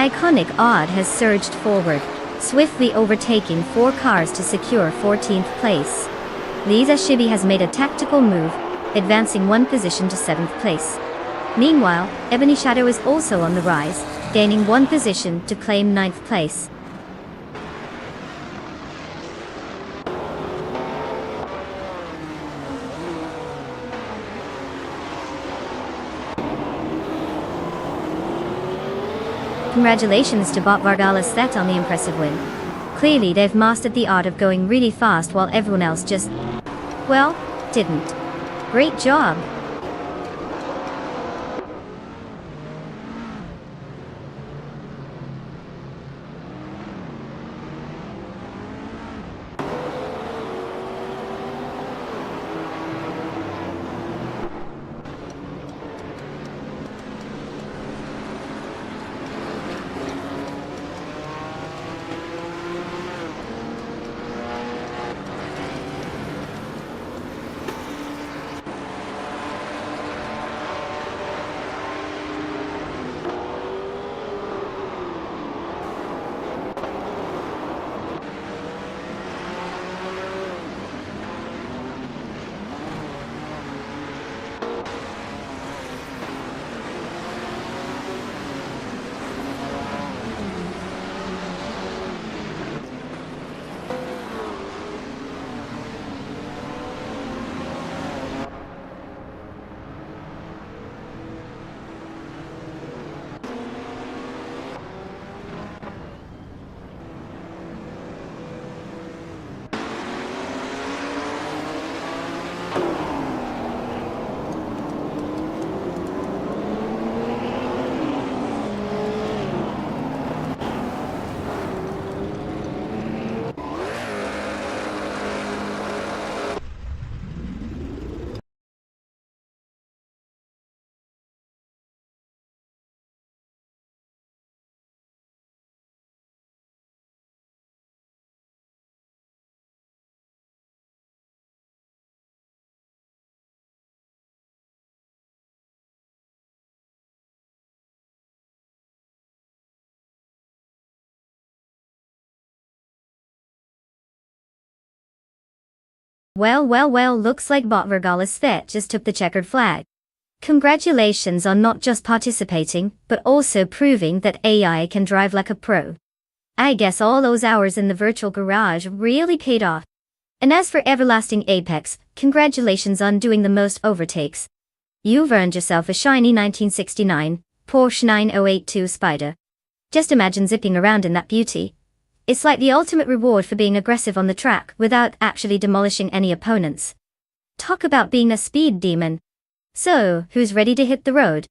Iconic Odd has surged forward, swiftly overtaking 4 cars to secure 14th place. Lisa Shibi has made a tactical move, advancing 1 position to 7th place. Meanwhile, Ebony Shadow is also on the rise, gaining 1 position to claim 9th place. Congratulations to Bot Vargala's set on the impressive win. Clearly they've mastered the art of going really fast while everyone else just, well, didn't. Great job! Well, looks like Bot Vargala's Fet just took the checkered flag. Congratulations on not just participating, but also proving that AI can drive like a pro. I guess all those hours in the virtual garage really paid off. And as for Everlasting Apex, congratulations on doing the most overtakes. You've earned yourself a shiny 1969 Porsche 9082 Spider. Just imagine zipping around in that beauty. It's like the ultimate reward for being aggressive on the track without actually demolishing any opponents. Talk about being a speed demon. So, who's ready to hit the road?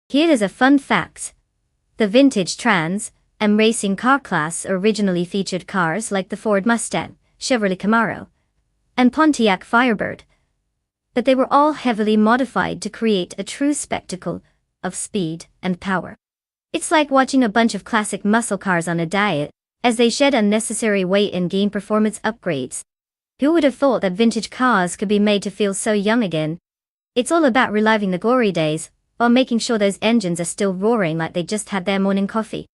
Here is a fun fact. The vintage Trans Am racing car class originally featured cars like the Ford Mustang, Chevrolet Camaro, and Pontiac Firebird. But they were all heavily modified to create a true spectacle of speed and power. It's like watching a bunch of classic muscle cars on a diet, as they shed unnecessary weight and gain performance upgrades. Who would have thought that vintage cars could be made to feel so young again? It's all about reliving the glory days, while making sure those engines are still roaring like they just had their morning coffee.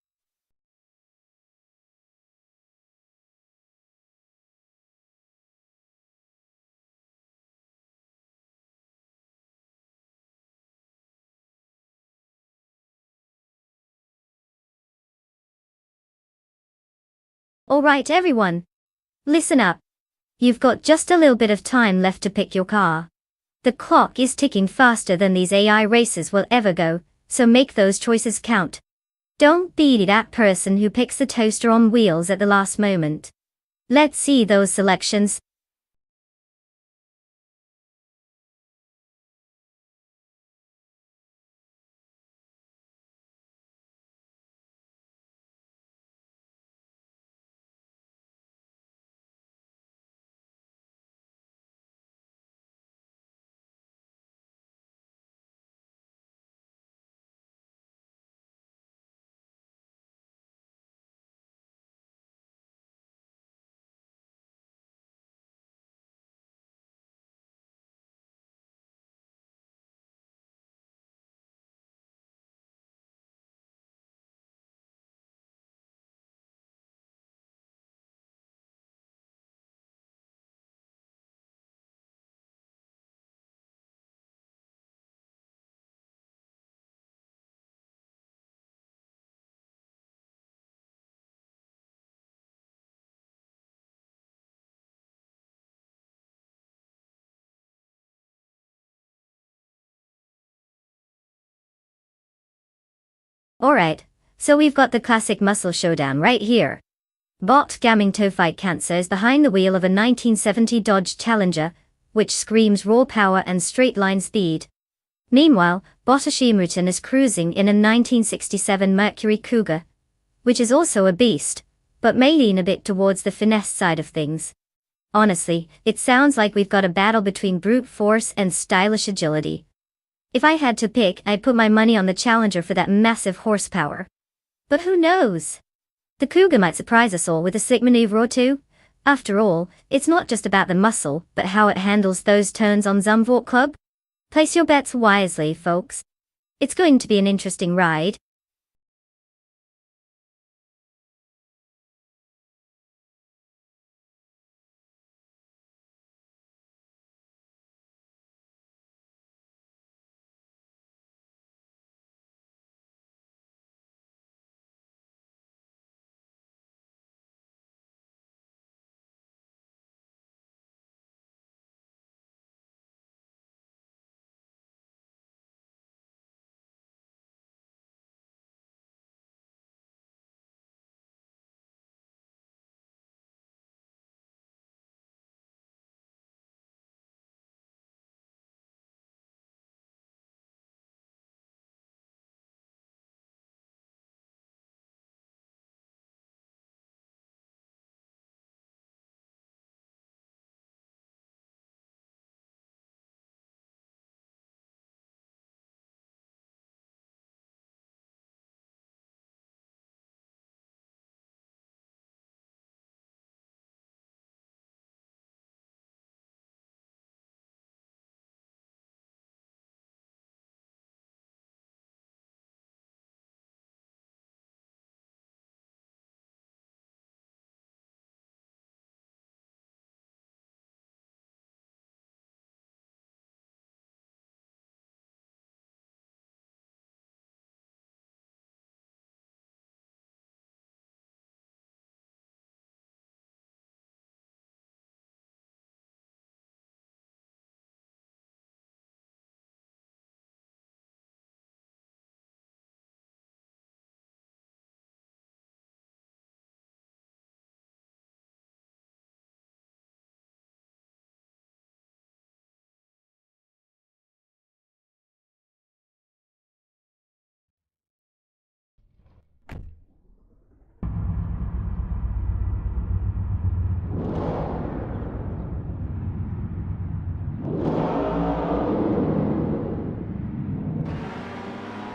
Alright everyone, listen up. You've got just a little bit of time left to pick your car. The clock is ticking faster than these AI races will ever go, so make those choices count. Don't be that person who picks the toaster on wheels at the last moment. Let's see those selections. Alright, so we've got the classic muscle showdown right here. Bot Gaming Toe Fight Cancer is behind the wheel of a 1970 Dodge Challenger, which screams raw power and straight-line speed. Meanwhile, Botashimutan is cruising in a 1967 Mercury Cougar, which is also a beast, but may lean a bit towards the finesse side of things. Honestly, it sounds like we've got a battle between brute force and stylish agility. If I had to pick, I'd put my money on the Challenger for that massive horsepower. But who knows? The Cougar might surprise us all with a slick maneuver or two. After all, it's not just about the muscle, but how it handles those turns on Zumwalt Club. Place your bets wisely, folks. It's going to be an interesting ride.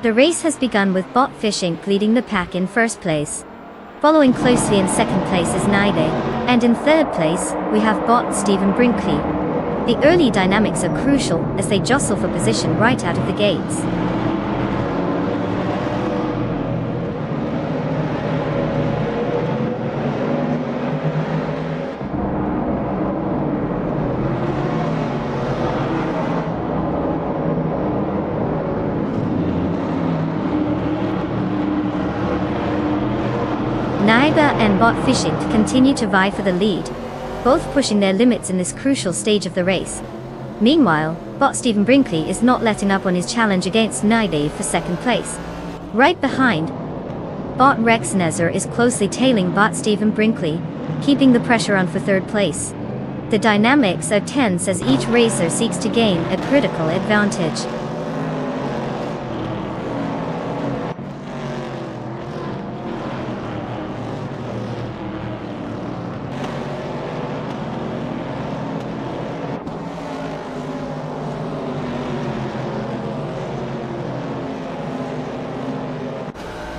The race has begun with Bot Fish Inc. leading the pack in first place. Following closely in second place is Nide, and in third place, we have Bot Stephen Brinkley. The early dynamics are crucial as they jostle for position right out of the gates. Naiba and Bot Fish Inc. continue to vie for the lead, both pushing their limits in this crucial stage of the race. Meanwhile, Bot Stephen Brinkley is not letting up on his challenge against Naide for second place. Right behind, Bot Rex Nezer is closely tailing Bot Stephen Brinkley, keeping the pressure on for third place. The dynamics are tense as each racer seeks to gain a critical advantage.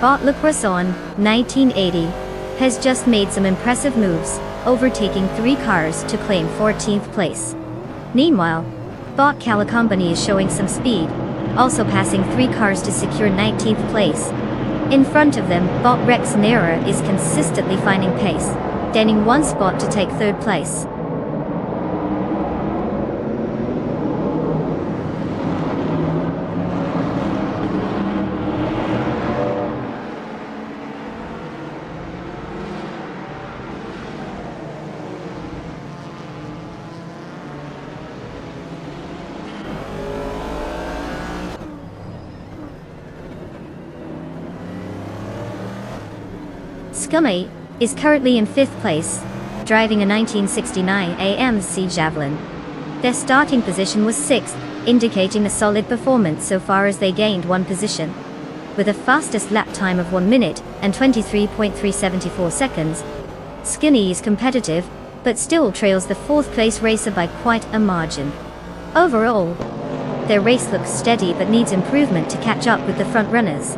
Bot Le Croissant, 1980, has just made some impressive moves, overtaking 3 cars to claim 14th place. Meanwhile, Bot Calicombany is showing some speed, also passing 3 cars to secure 19th place. In front of them, Bot Rex Nera is consistently finding pace, gaining 1 spot to take 3rd place. Scummy is currently in 5th place, driving a 1969 AMC Javelin. Their starting position was 6th, indicating a solid performance so far as they gained 1 position. With a fastest lap time of 1 minute and 23.374 seconds, Skinny is competitive, but still trails the 4th place racer by quite a margin. Overall, their race looks steady but needs improvement to catch up with the front runners.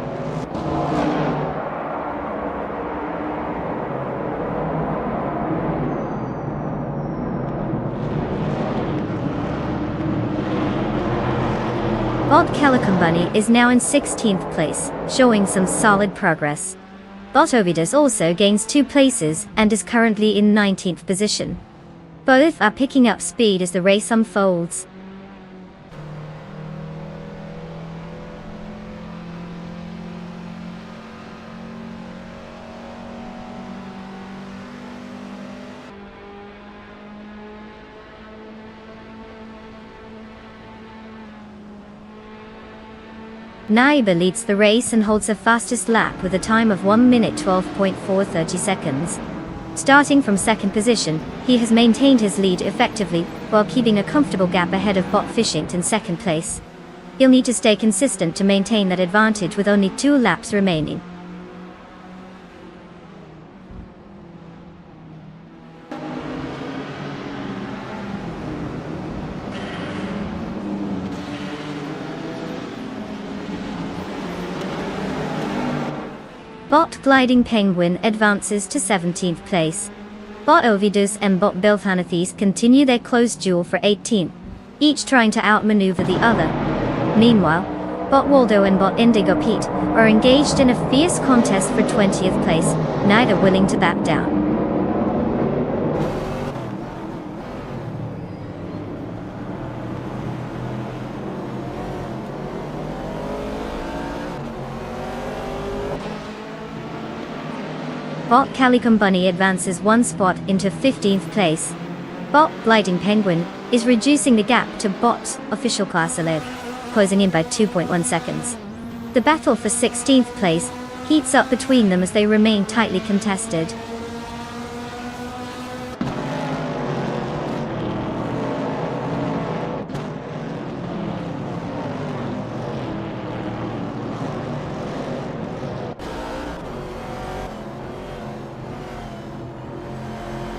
Bot Calicombany is now in 16th place, showing some solid progress. Bot Ovidus also gains 2 places and is currently in 19th position. Both are picking up speed as the race unfolds. Naiba leads the race and holds the fastest lap with a time of 1 minute 12.430 seconds. Starting from second position, he has maintained his lead effectively, while keeping a comfortable gap ahead of Bot Fishing in second place. He'll need to stay consistent to maintain that advantage with only 2 laps remaining. Bot Gliding Penguin advances to 17th place. Bot Ovidus and Bot Belthanathes continue their close duel for 18th, each trying to outmaneuver the other. Meanwhile, Bot Waldo and Bot Indigo Pete are engaged in a fierce contest for 20th place, neither willing to back down. Bot Calicombany advances 1 spot into 15th place. Bot Gliding Penguin is reducing the gap to Bot Official Class 11, closing in by 2.1 seconds. The battle for 16th place heats up between them as they remain tightly contested.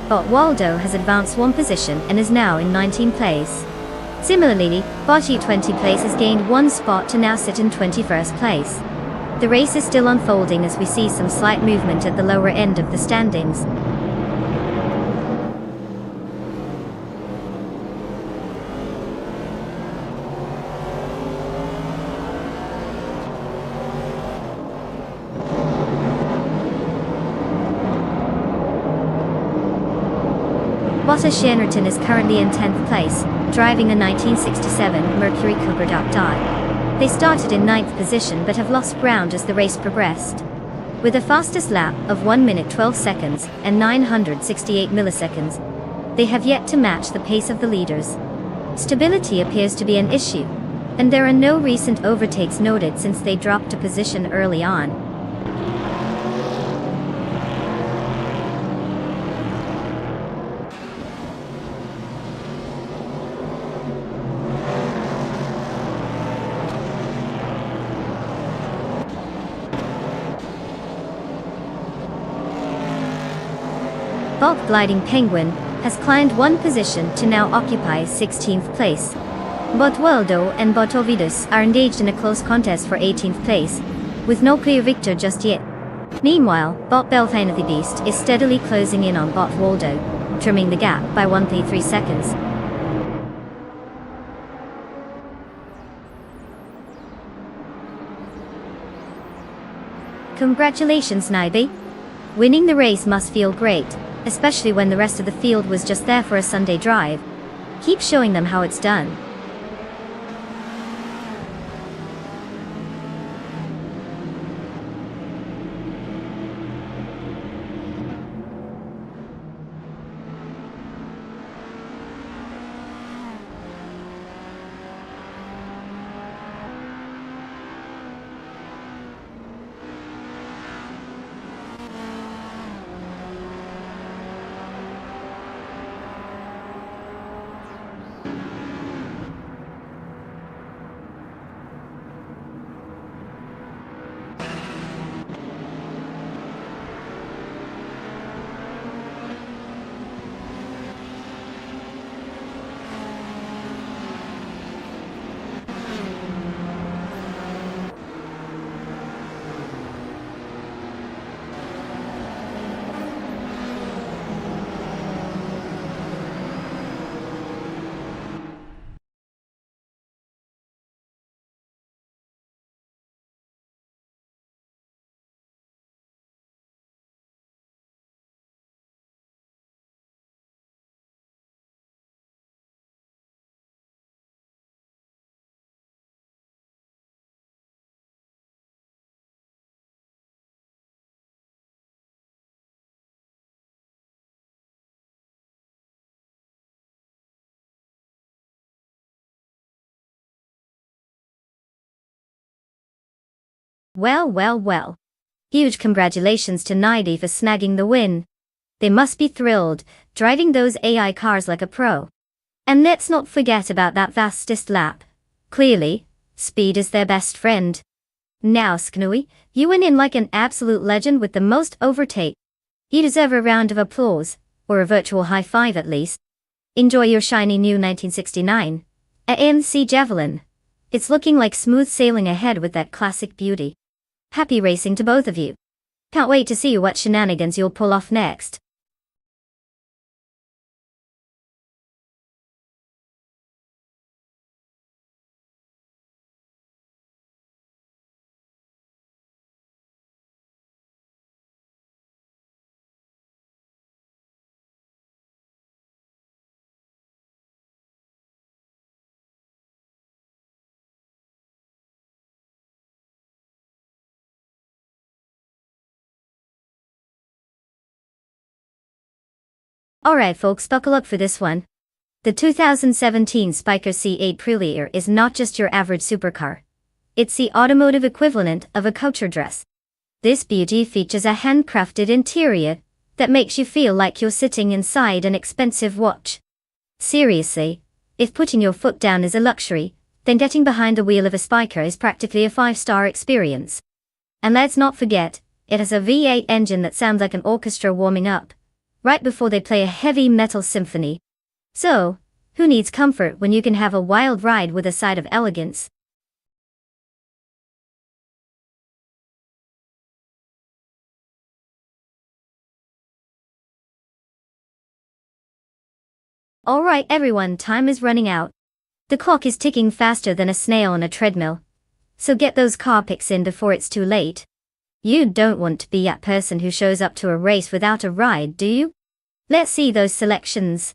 Bot Waldo has advanced 1 position and is now in 19th place. Similarly, bot U20 place has gained 1 spot to now sit in 21st place. The race is still unfolding as we see some slight movement at the lower end of the standings. Bottas Shannerton is currently in 10th place, driving a 1967 Mercury Cooper Dye. They started in 9th position but have lost ground as the race progressed. With a fastest lap of 1 minute 12 seconds and 968 milliseconds, they have yet to match the pace of the leaders. Stability appears to be an issue, and there are no recent overtakes noted since they dropped a position early on. Bulk Gliding Penguin has climbed 1 position to now occupy 16th place. Botwaldo and Botovidus are engaged in a close contest for 18th place, with no clear victor just yet. Meanwhile, Bot Belfane the Beast is steadily closing in on Botwaldo, trimming the gap by 1.3 seconds. Congratulations, Naibi! Winning the race must feel great, especially when the rest of the field was just there for a Sunday drive. Keep showing them how it's done. Well. Huge congratulations to Naidi for snagging the win. They must be thrilled, driving those AI cars like a pro. And let's not forget about that fastest lap. Clearly, speed is their best friend. Now Sknui, you went in like an absolute legend with the most overtake. You deserve a round of applause, or a virtual high five at least. Enjoy your shiny new 1969 AMC Javelin. It's looking like smooth sailing ahead with that classic beauty. Happy racing to both of you. Can't wait to see what shenanigans you'll pull off next. Alright folks, buckle up for this one. The 2017 Spiker C8 Prelier is not just your average supercar. It's the automotive equivalent of a couture dress. This beauty features a handcrafted interior that makes you feel like you're sitting inside an expensive watch. Seriously, if putting your foot down is a luxury, then getting behind the wheel of a Spiker is practically a 5-star experience. And let's not forget, it has a V8 engine that sounds like an orchestra warming up right before they play a heavy metal symphony. So, Who needs comfort when you can have a wild ride with a side of elegance? Alright everyone, time is running out. The clock is ticking faster than a snail on a treadmill. So get those car picks in before it's too late. You don't want to be that person who shows up to a race without a ride, do you? Let's see those selections.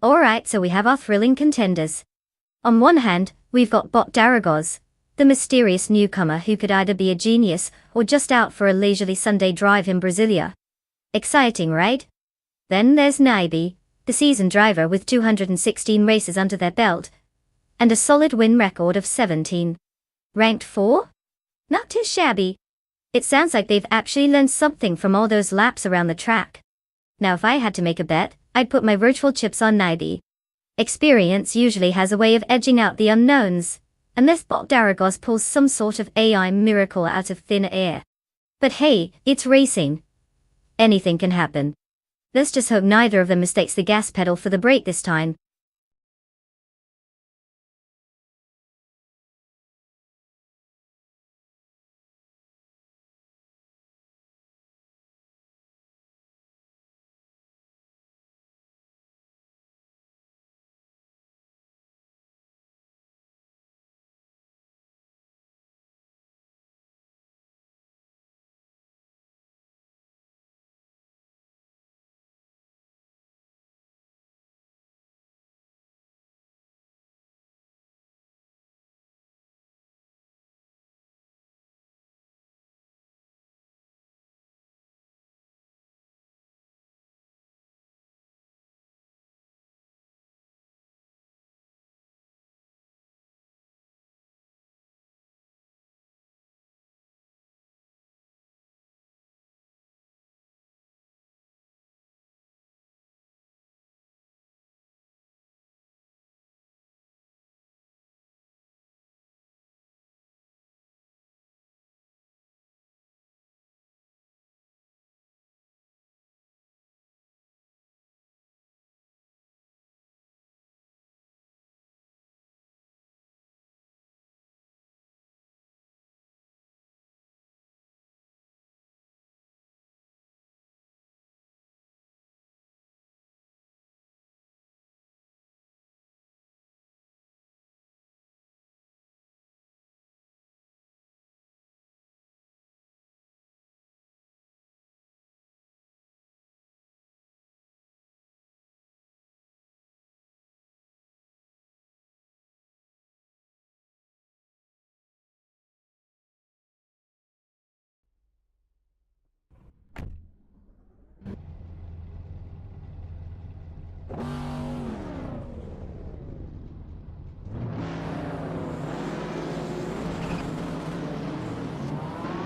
Alright, so we have our thrilling contenders. On one hand, we've got Bot Daragos, the mysterious newcomer who could either be a genius or just out for a leisurely Sunday drive in Brasilia. Exciting, right? Then there's Naibi, the seasoned driver with 216 races under their belt, and a solid win record of 17. Ranked 4? Not too shabby. It sounds like they've actually learned something from all those laps around the track. Now if I had to make a bet, I'd put my virtual chips on Naibi. Experience usually has a way of edging out the unknowns, unless Bot Daragos pulls some sort of AI miracle out of thin air. But hey, it's racing. Anything can happen. Let's just hope neither of them mistakes the gas pedal for the brake this time.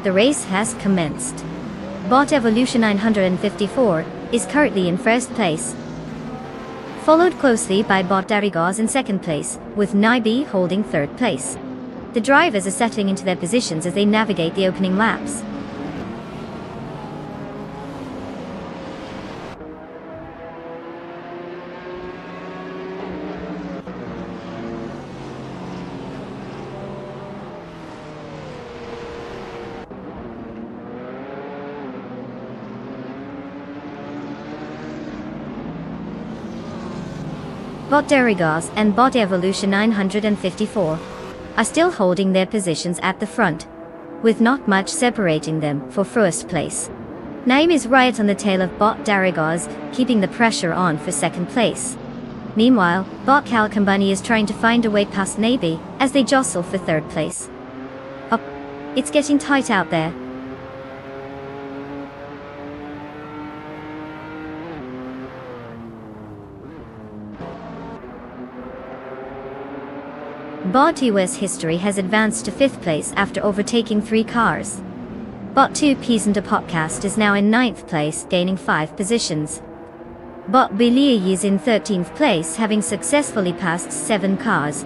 The race has commenced. Bot Evolution 954 is currently in first place, followed closely by Bot Darigos in second place, with Naibi holding third place. The drivers are settling into their positions as they navigate the opening laps. Bot Derrigas and Bot Evolution 954 are still holding their positions at the front, with not much separating them for first place. Naim is right on the tail of Bot Derrigas, keeping the pressure on for second place. Meanwhile, Bot Calacambani is trying to find a way past Nabi as they jostle for third place. Oh, it's getting tight out there. Bot US History has advanced to 5th place after overtaking 3 cars. Bot 2 Peasant a Podcast is now in 9th place, gaining 5 positions. Bot Billy is in 13th place, having successfully passed 7 cars.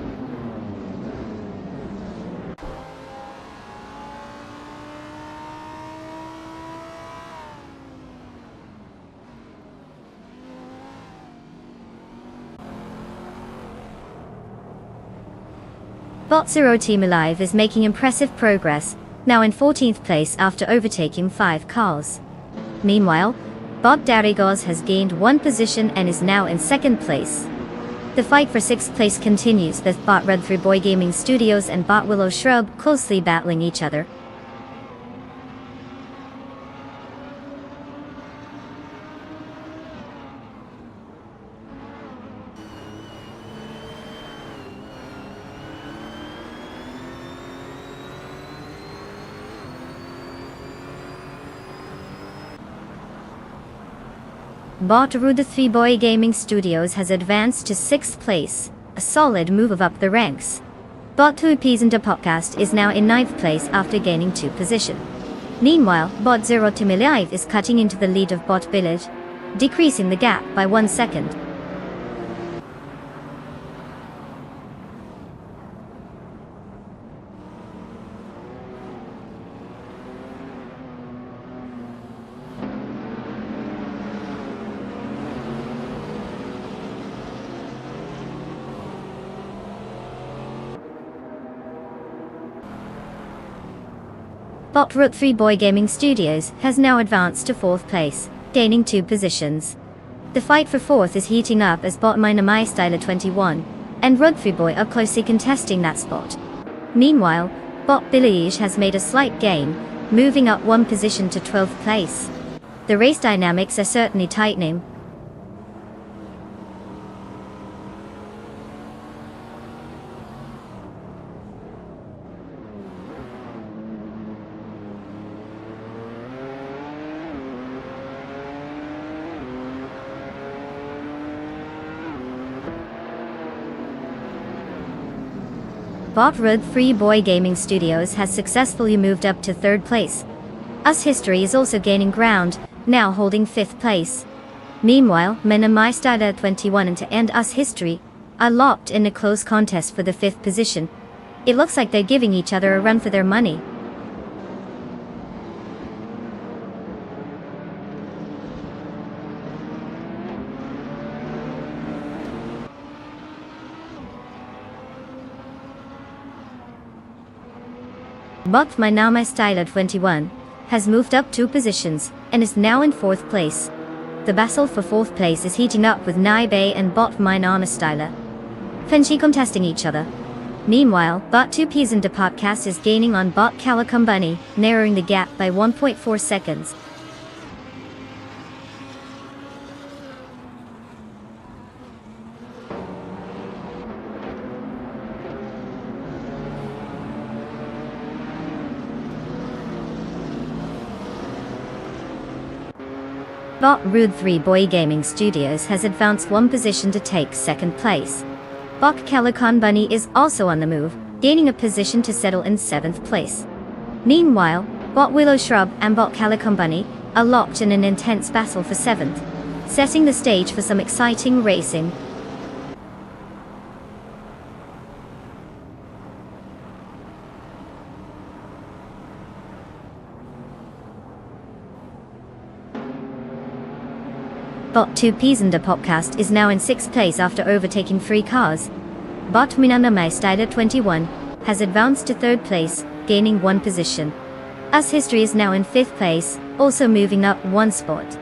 Bot Zero Team Alive is making impressive progress, now in 14th place after overtaking 5 cars. Meanwhile, Bot Derrigas has gained 1 position and is now in 2nd place. The fight for 6th place continues, with Bot Red 3 Boy Gaming Studios and Bot Willow Shrub closely battling each other. Bot Ruda 3 Boy Gaming Studios has advanced to 6th place, a solid move up the ranks. Bot 2 Peasant a Podcast is now in 9th place after gaining 2 positions. Meanwhile, Bot Zero Team Alive is cutting into the lead of Bot Village, decreasing the gap by 1 second. Bot Root 3 Boy Gaming Studios has now advanced to 4th place, gaining 2 positions. The fight for 4th is heating up as Bot Minamai Styler 21 and Root 3 Boy are closely contesting that spot. Meanwhile, Bot Billige has made a slight gain, moving up 1 position to 12th place. The race dynamics are certainly tightening. Bot Red 3 Boy Gaming Studios has successfully moved up to 3rd place. Us History is also gaining ground, now holding 5th place. Meanwhile, Minamai Styler 21 and Us History are locked in a close contest for the 5th position. It looks like they're giving each other a run for their money. Bot Minamai Styler 21 has moved up 2 positions and is now in 4th place. The battle for 4th place is heating up with Naibe and Bot Minamai Styler Fenchi contesting each other. Meanwhile, Bot 2 Peasant a Podcast is gaining on Bot Calacambani, narrowing the gap by 1.4 seconds. Bot Rude 3 Boy Gaming Studios has advanced 1 position to take 2nd place. Bot Calican Bunny is also on the move, gaining a position to settle in 7th place. Meanwhile, Bot Willow Shrub and Bot Calican Bunny are locked in an intense battle for 7th, setting the stage for some exciting racing. Bot 2 Peasant a Podcast is now in 6th place after overtaking 3 cars. Bot Minamai Styler 21 has advanced to 3rd place, gaining 1 position. Us History is now in 5th place, also moving up 1 spot.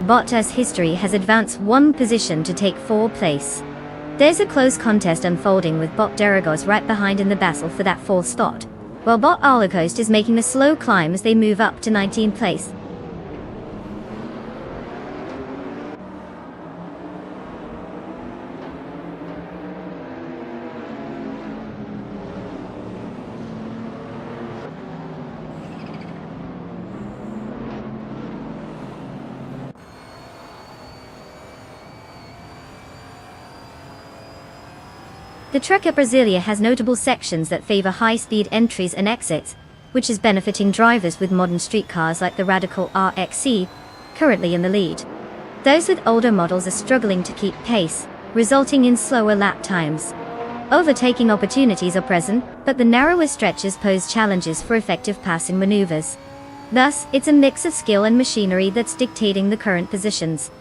Bottas' history has advanced one position to take fourth place. There's a close contest unfolding with Bot Deragos right behind in the battle for that fourth spot, while Bot Alacost is making a slow climb as they move up to 19th place. The track at Brasilia has notable sections that favor high-speed entries and exits, which is benefiting drivers with modern street cars like the Radical RXC, currently in the lead. Those with older models are struggling to keep pace, resulting in slower lap times. Overtaking opportunities are present, but the narrower stretches pose challenges for effective passing maneuvers. Thus, it's a mix of skill and machinery that's dictating the current positions.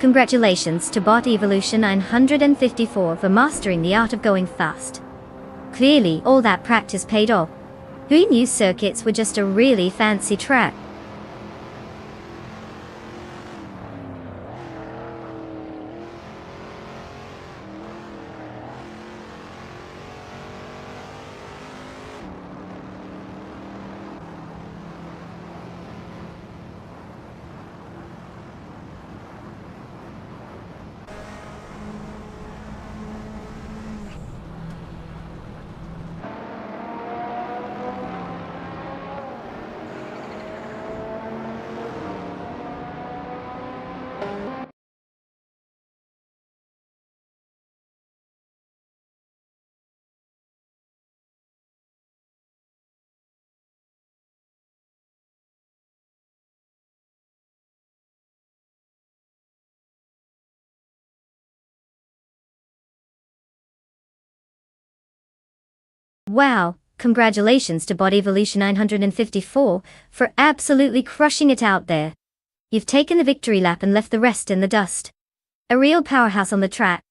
Congratulations to Bot Evolution 954 for mastering the art of going fast. Clearly, all that practice paid off. Who knew circuits were just a really fancy track? Wow, congratulations to Bot Evolution 954 for absolutely crushing it out there. You've taken the victory lap and left the rest in the dust. A real powerhouse on the track.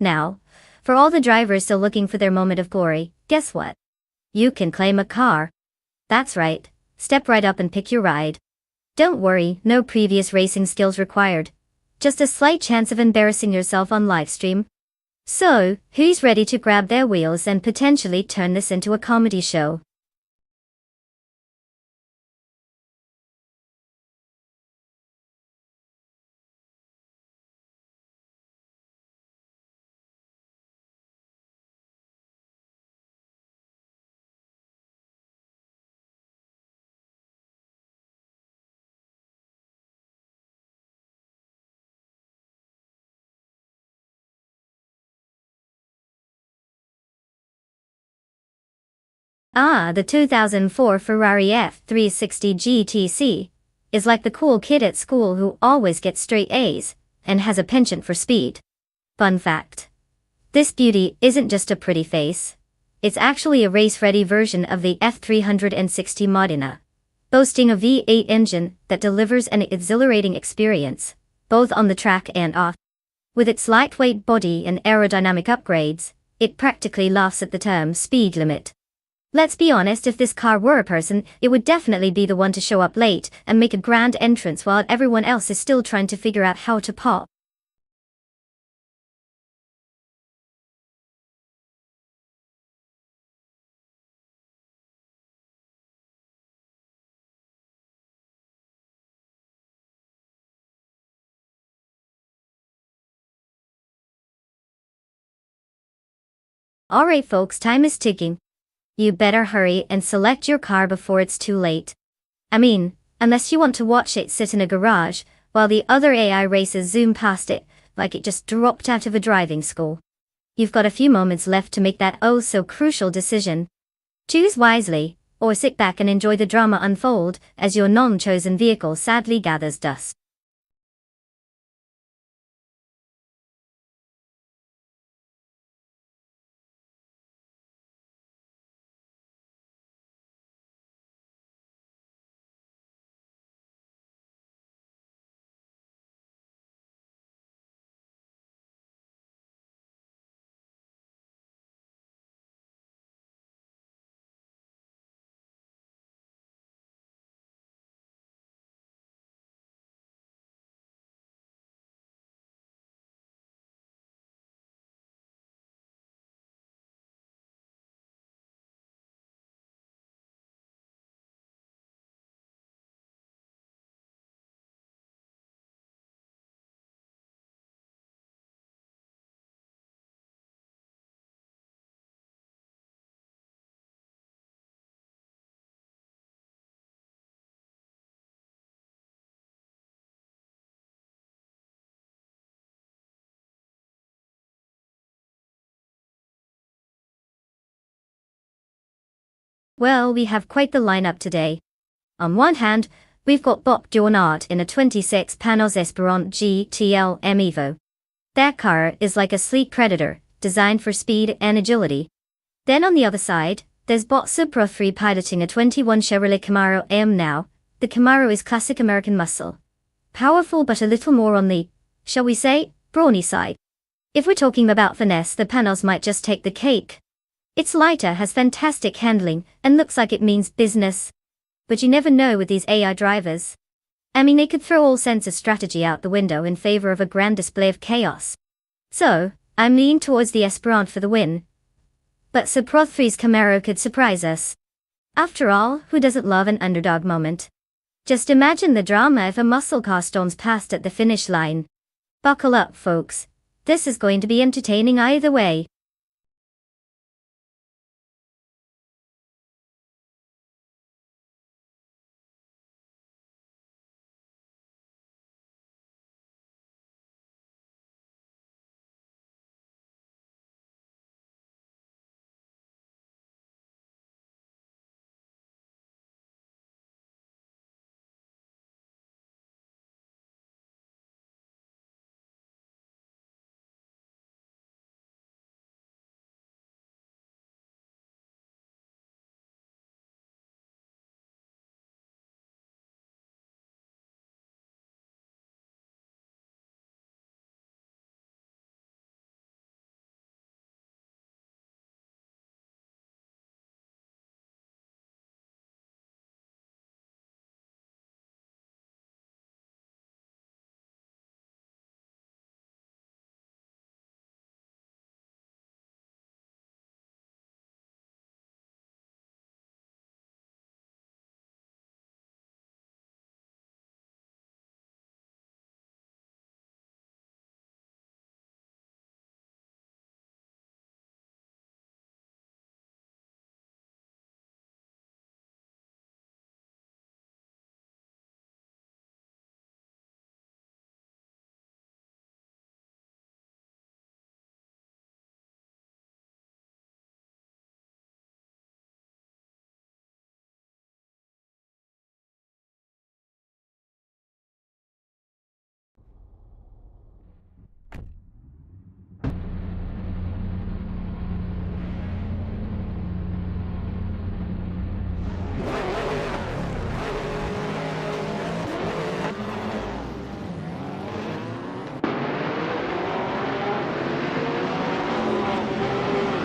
Now, for all the drivers still looking for their moment of glory, guess what? You can claim a car. That's right, step right up and pick your ride. Don't worry, no previous racing skills required. Just a slight chance of embarrassing yourself on livestream. So, who's ready to grab their wheels and potentially turn this into a comedy show? Ah, the 2004 Ferrari F360 GTC is like the cool kid at school who always gets straight A's and has a penchant for speed. Fun fact. This beauty isn't just a pretty face. It's actually a race-ready version of the F360 Modena, boasting a V8 engine that delivers an exhilarating experience, both on the track and off. With its lightweight body and aerodynamic upgrades, it practically laughs at the term speed limit. Let's be honest, if this car were a person, it would definitely be the one to show up late and make a grand entrance while everyone else is still trying to figure out how to pop. Alright folks, time is ticking. You better hurry and select your car before it's too late. I mean, unless you want to watch it sit in a garage, while the other AI racers zoom past it, like it just dropped out of a driving school. You've got a few moments left to make that oh so crucial decision. Choose wisely, or sit back and enjoy the drama unfold as your non-chosen vehicle sadly gathers dust. Well, we have quite the lineup today. On one hand, we've got Bob Dornard in a 26 Panos Esperant GTL M Evo. That car is like a sleek predator, designed for speed and agility. Then on the other side, there's Bot Supra 3 piloting a 21 Chevrolet Camaro AM now. The Camaro is classic American muscle. Powerful but a little more on the, shall we say, brawny side. If we're talking about finesse, the Panos might just take the cake. It's lighter, has fantastic handling, and looks like it means business. But you never know with these AI drivers. I mean, they could throw all sense of strategy out the window in favor of a grand display of chaos. So, I'm leaning towards the Esperant for the win. But Supra 3's Camaro could surprise us. After all, who doesn't love an underdog moment? Just imagine the drama if a muscle car storms past at the finish line. Buckle up, folks. This is going to be entertaining either way.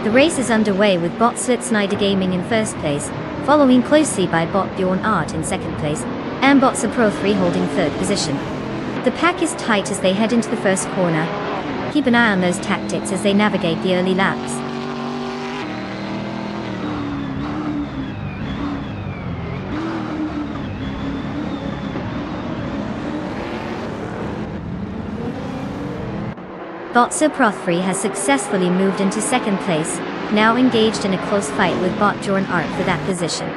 The race is underway with Bot Snyder Gaming in first place, following closely by Bot Bjorn Art in second place, and Bot Pro 3 holding third position. The pack is tight as they head into the first corner. Keep an eye on those tactics as they navigate the early laps. Bot Pro 3 has successfully moved into second place, now engaged in a close fight with Bot Bjorn Art for that position.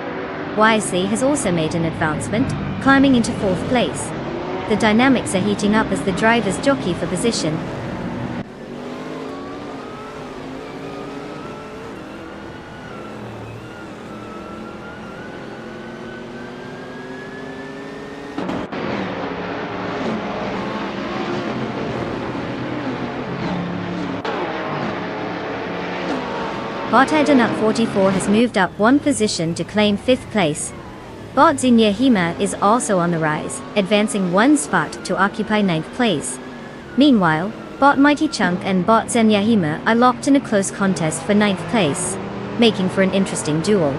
Wisely has also made an advancement, climbing into fourth place. The dynamics are heating up as the drivers jockey for position. Bot Nonstop 44 has moved up one position to claim 5th place. Bot Zinyahima is also on the rise, advancing one spot to occupy 9th place. Meanwhile, Bot Mighty Chunk and Bot Zinyahima are locked in a close contest for 9th place, making for an interesting duel.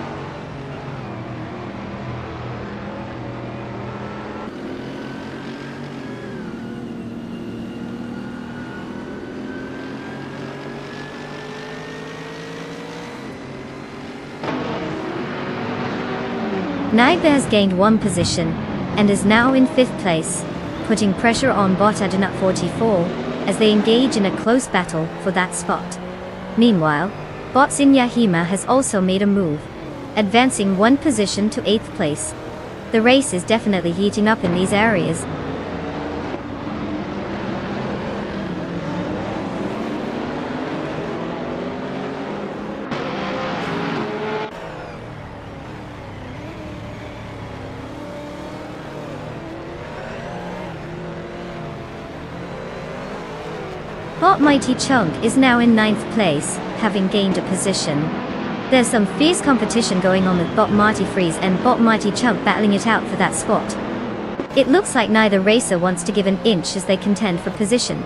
Naiba has gained one position, and is now in 5th place, putting pressure on Bot Nonstop 44, as they engage in a close battle for that spot. Meanwhile, Bot Zinyahima has also made a move, advancing one position to 8th place. The race is definitely heating up in these areas. Bot Mighty Chunk is now in 9th place, having gained a position. There's some fierce competition going on with Bot Mighty Freeze and Bot Mighty Chunk battling it out for that spot. It looks like neither racer wants to give an inch as they contend for position.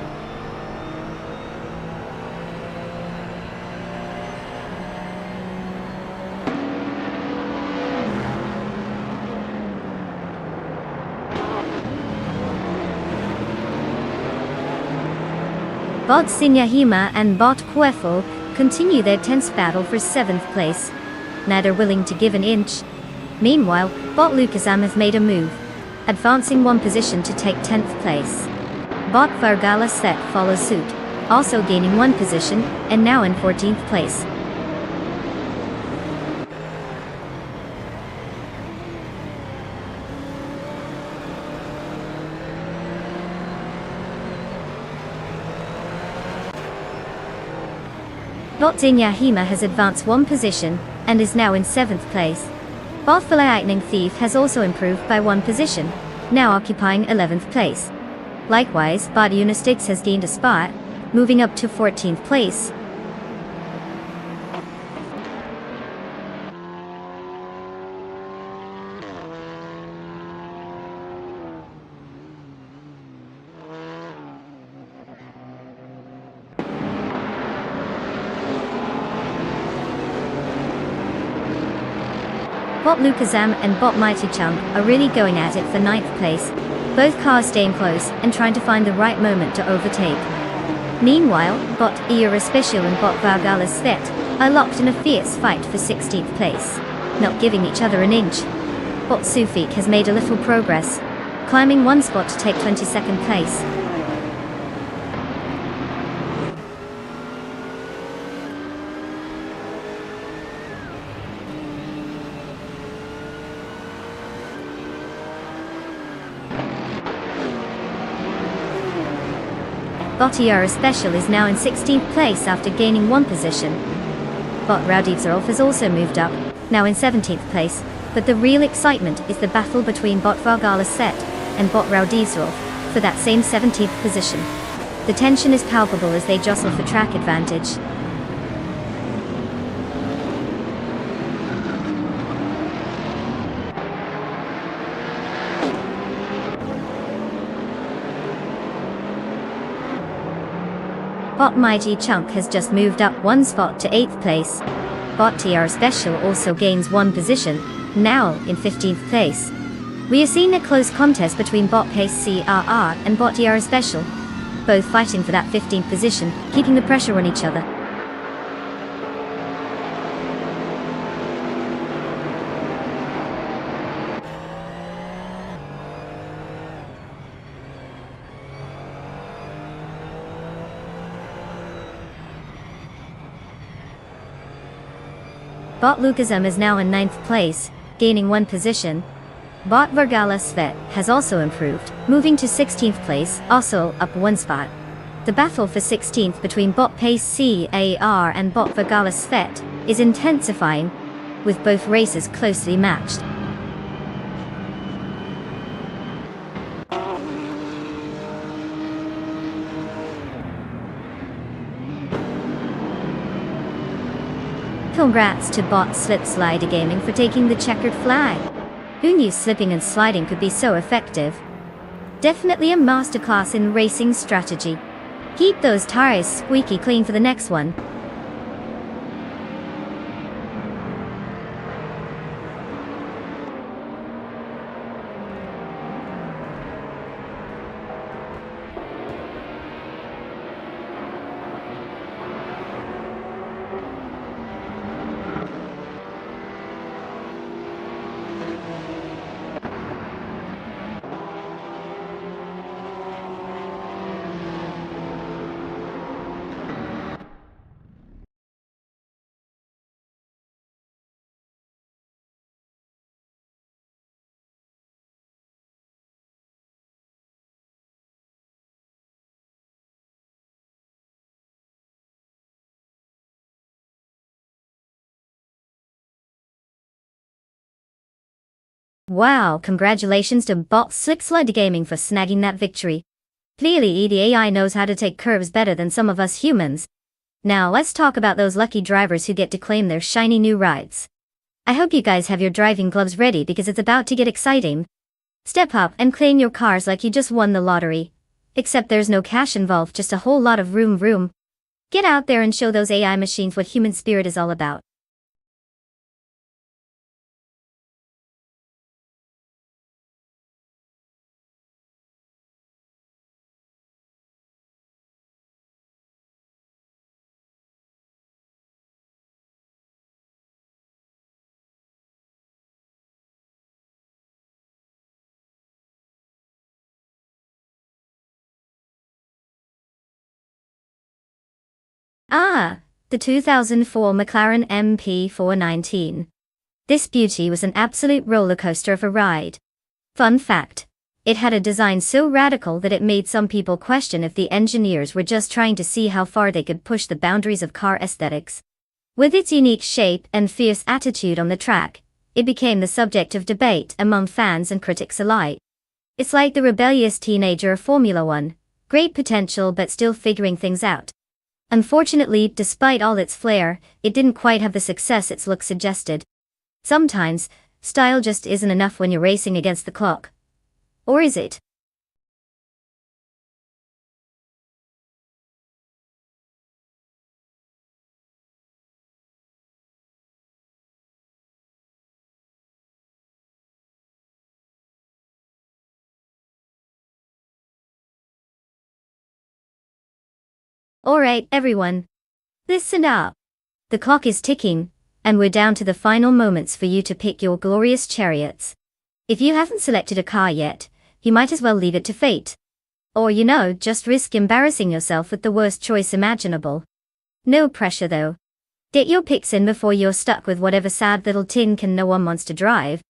Bot Sinyahima and Bot Queffel continue their tense battle for 7th place, neither willing to give an inch. Meanwhile, Bot Lucasam has made a move, advancing 1 position to take 10th place. Bot Vargala Set follows suit, also gaining 1 position, and now in 14th place. Bot Zinyahima has advanced 1 position, and is now in 7th place. Bot the Lightning Thief has also improved by 1 position, now occupying 11th place. Likewise, Bot Unistix has gained a spot, moving up to 14th place. Bot Lucasam and Bot Mighty Chunk are really going at it for 9th place, both cars staying close and trying to find the right moment to overtake. Meanwhile, Bot Eura Special and Bot Vargala Svet are locked in a fierce fight for 16th place, not giving each other an inch. Bot Sufik has made a little progress, climbing 1 spot to take 22nd place. Bot Eura Special is now in 16th place after gaining 1 position. Bot Raudivzerov has also moved up, now in 17th place, but the real excitement is the battle between Bot Vargala Set and Bot Raudivzerov for that same 17th position. The tension is palpable as they jostle for track advantage. Bot Mighty Chunk has just moved up 1 spot to 8th place. Bot TR Special also gains 1 position, now in 15th place. We are seeing a close contest between Bot Pace CRR and Bot TR Special, both fighting for that 15th position, keeping the pressure on each other. Bot Lucasam is now in 9th place, gaining 1 position. Bot Vargala Svet has also improved, moving to 16th place, also up 1 spot. The battle for 16th between Bot Pace CAR and Bot Vargala Svet is intensifying, with both races closely matched. Congrats to Bot Slip Slider Gaming for taking the checkered flag. Who knew slipping and sliding could be so effective? Definitely a masterclass in racing strategy. Keep those tires squeaky clean for the next one. Wow, congratulations to Bot Slip Slider Gaming for snagging that victory. Clearly, the AI knows how to take curves better than some of us humans. Now let's talk about those lucky drivers who get to claim their shiny new rides. I hope you guys have your driving gloves ready because it's about to get exciting. Step up and claim your cars like you just won the lottery. Except there's no cash involved, just a whole lot of vroom. Get out there and show those AI machines what human spirit is all about. Ah, the 2004 McLaren MP419. This beauty was an absolute roller coaster of a ride. Fun fact. It had a design so radical that it made some people question if the engineers were just trying to see how far they could push the boundaries of car aesthetics. With its unique shape and fierce attitude on the track, it became the subject of debate among fans and critics alike. It's like the rebellious teenager of Formula One, great potential but still figuring things out. Unfortunately, despite all its flair, it didn't quite have the success its look suggested. Sometimes, style just isn't enough when you're racing against the clock. Or is it? Alright, everyone. Listen up. The clock is ticking, and we're down to the final moments for you to pick your glorious chariots. If you haven't selected a car yet, you might as well leave it to fate. Or just risk embarrassing yourself with the worst choice imaginable. No pressure though. Get your picks in before you're stuck with whatever sad little tin can no one wants to drive.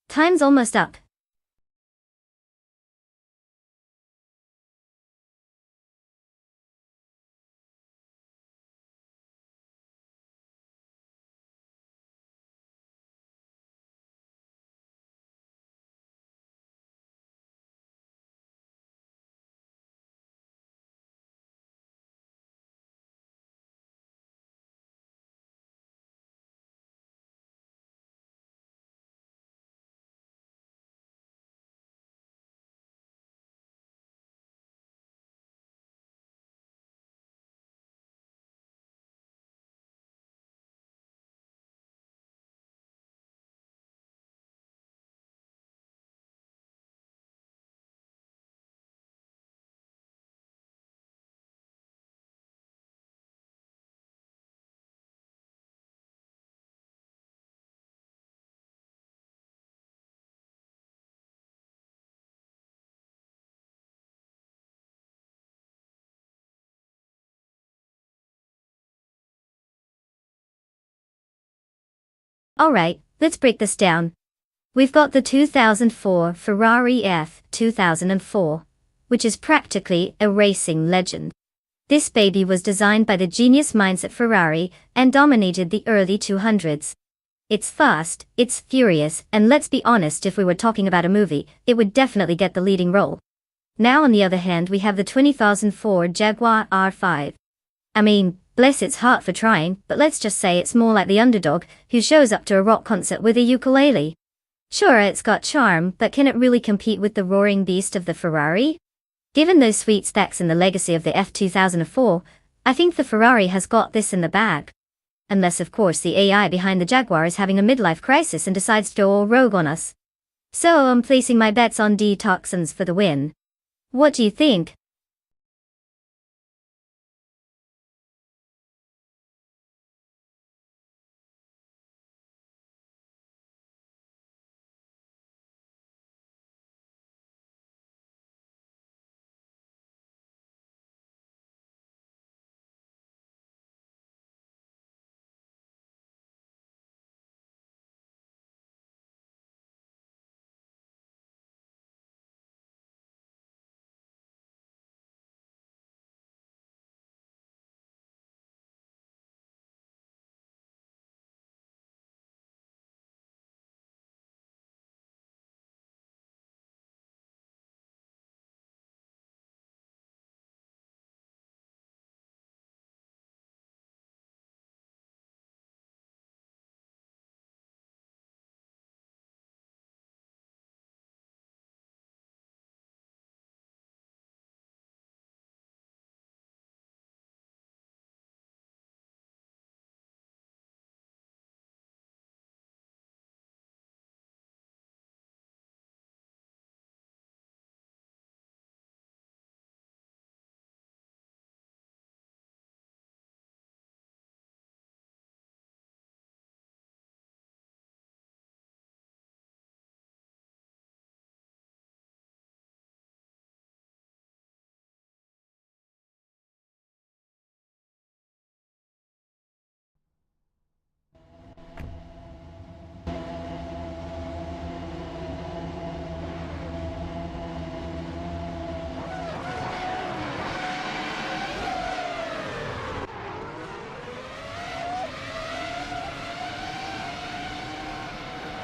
Time's almost up. Alright, let's break this down. We've got the 2004 Ferrari F2004, which is practically a racing legend. This baby was designed by the genius minds at Ferrari and dominated the early 200s. It's fast, it's furious, and let's be honest, if we were talking about a movie, it would definitely get the leading role. Now on the other hand we have the 2004 Jaguar R5. I mean, bless its heart for trying, but let's just say it's more like the underdog who shows up to a rock concert with a ukulele. Sure, it's got charm, but can it really compete with the roaring beast of the Ferrari? Given those sweet stacks and the legacy of the F2004, I think the Ferrari has got this in the bag. Unless of course the AI behind the Jaguar is having a midlife crisis and decides to go all rogue on us. So I'm placing my bets on D-Toxins for the win. What do you think?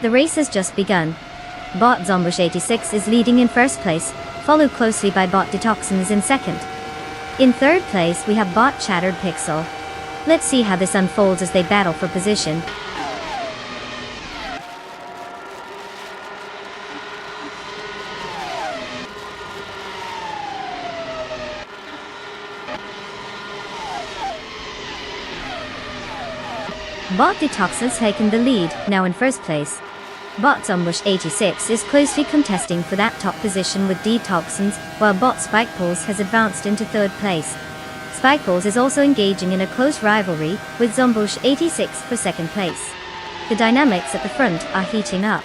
The race has just begun. Bot Zombush 86 is leading in first place, followed closely by Bot Detoxins in second. In third place we have Bot Chattered Pixel. Let's see how this unfolds as they battle for position. Bot Detox has taken the lead, now in first place. Bot Zombush 86 is closely contesting for that top position with Detoxins, while Bot Spikeballs has advanced into third place. Spikeballs is also engaging in a close rivalry with Zombush 86 for second place. The dynamics at the front are heating up.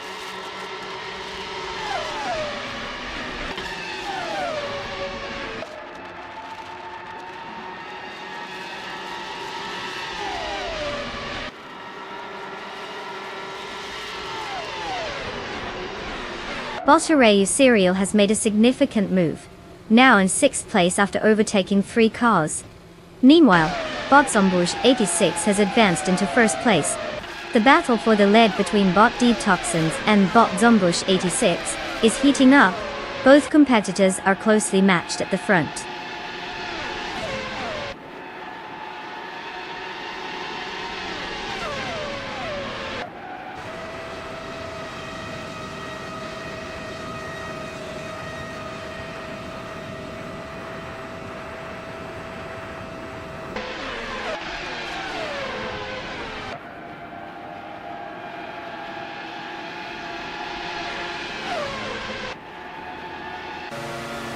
Bot Arayu Serial has made a significant move, now in 6th place after overtaking 3 cars. Meanwhile, Bot Zombush 86 has advanced into first place. The battle for the lead between Bot Detoxins and Bot Zombush 86 is heating up. Both competitors are closely matched at the front.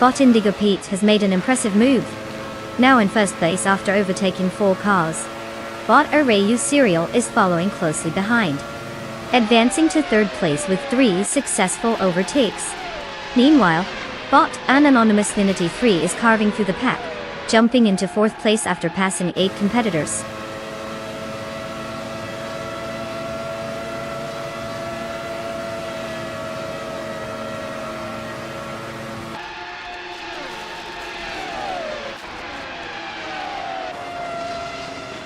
Bot Indigo Pete has made an impressive move, now in first place after overtaking 4 cars. Bot Arayu Serial is following closely behind, advancing to third place with 3 successful overtakes. Meanwhile, Bot Anonymous Ninity 3 is carving through the pack, jumping into 4th place after passing 8 competitors.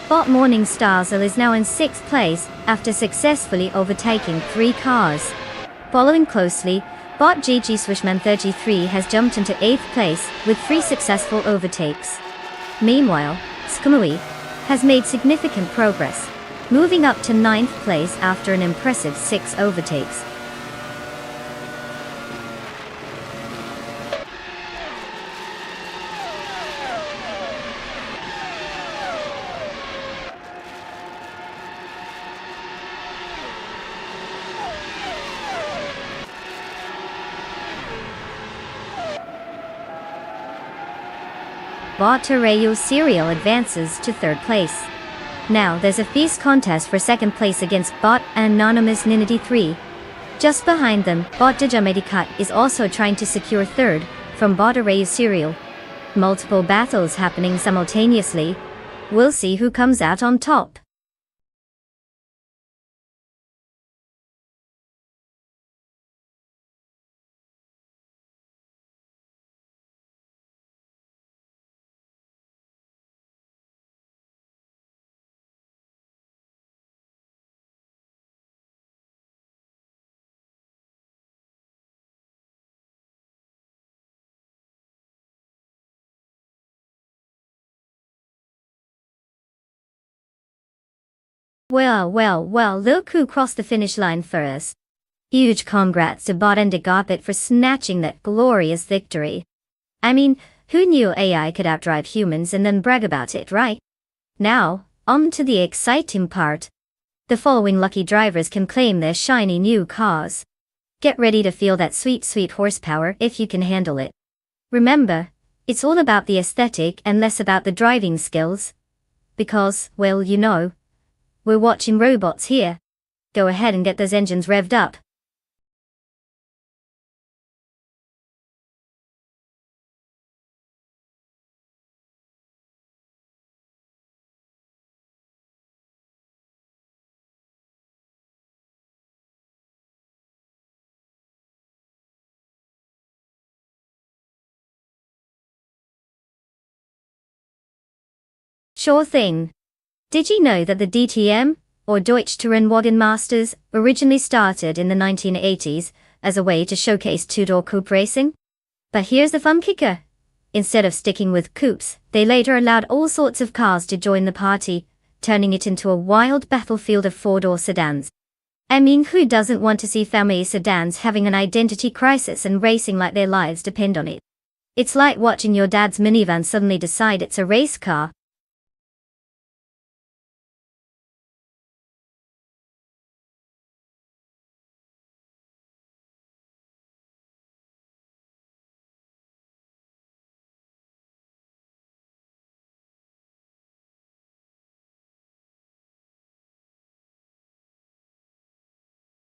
Bot Morning Starzel is now in 6th place after successfully overtaking 3 cars. Following closely, Bot GG Swishman 33 has jumped into 8th place with 3 successful overtakes. Meanwhile, Skumui has made significant progress, moving up to 9th place after an impressive 6 overtakes. Bot Arayu Serial advances to 3rd place. Now there's a fierce contest for 2nd place against Bot Anonymous Ninity 3. Just behind them, Bot Dijamedicut is also trying to secure 3rd from Bot Arayu Serial. Multiple battles happening simultaneously. We'll see who comes out on top. Well, look who crossed the finish line first. Huge congrats to Bot and Digapit for snatching that glorious victory. I mean, who knew AI could outdrive humans and then brag about it, right? Now, on to the exciting part. The following lucky drivers can claim their shiny new cars. Get ready to feel that sweet horsepower if you can handle it. Remember, it's all about the aesthetic and less about the driving skills. Because, well, you know, we're watching robots here. Go ahead and get those engines revved up. Sure thing. Did you know that the DTM or Deutsche Tourenwagen Masters, originally started in the 1980s as a way to showcase two-door coupe racing. But here's the fun kicker. Instead of sticking with coupes, they later allowed all sorts of cars to join the party, turning it into a wild battlefield of four-door sedans. I mean, who doesn't want to see family sedans having an identity crisis and racing like their lives depend on it? It's like watching your dad's minivan suddenly decide it's a race car.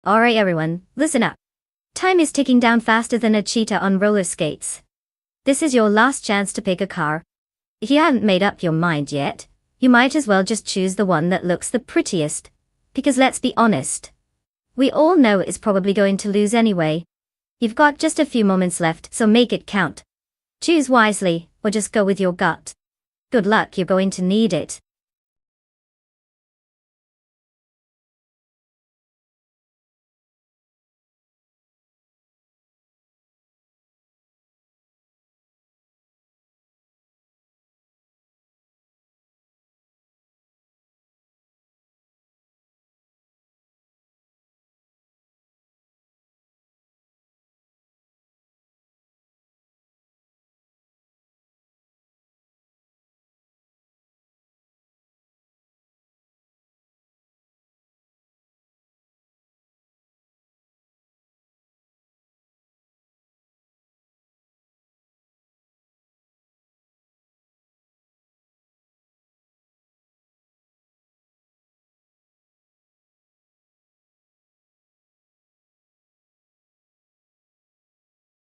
Alright everyone, listen up. Time is ticking down faster than a cheetah on roller skates. This is your last chance to pick a car. If you haven't made up your mind yet, you might as well just choose the one that looks the prettiest. Because let's be honest, we all know it's probably going to lose anyway. You've got just a few moments left, so make it count. Choose wisely, or just go with your gut. Good luck, you're going to need it.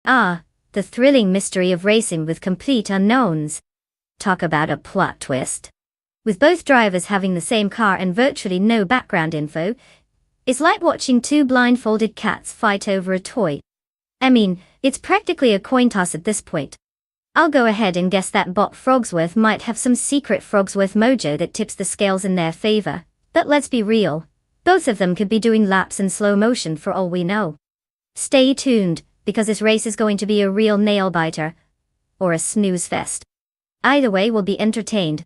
Ah, the thrilling mystery of racing with complete unknowns. Talk about a plot twist. With both drivers having the same car and virtually no background info, it's like watching two blindfolded cats fight over a toy. I mean, it's practically a coin toss at this point. I'll go ahead and guess that bot Frogsworth might have some secret Frogsworth mojo that tips the scales in their favor. But let's be real. Both of them could be doing laps in slow motion for all we know. Stay tuned, because this race is going to be a real nail-biter. Or a snooze fest. Either way, we'll be entertained.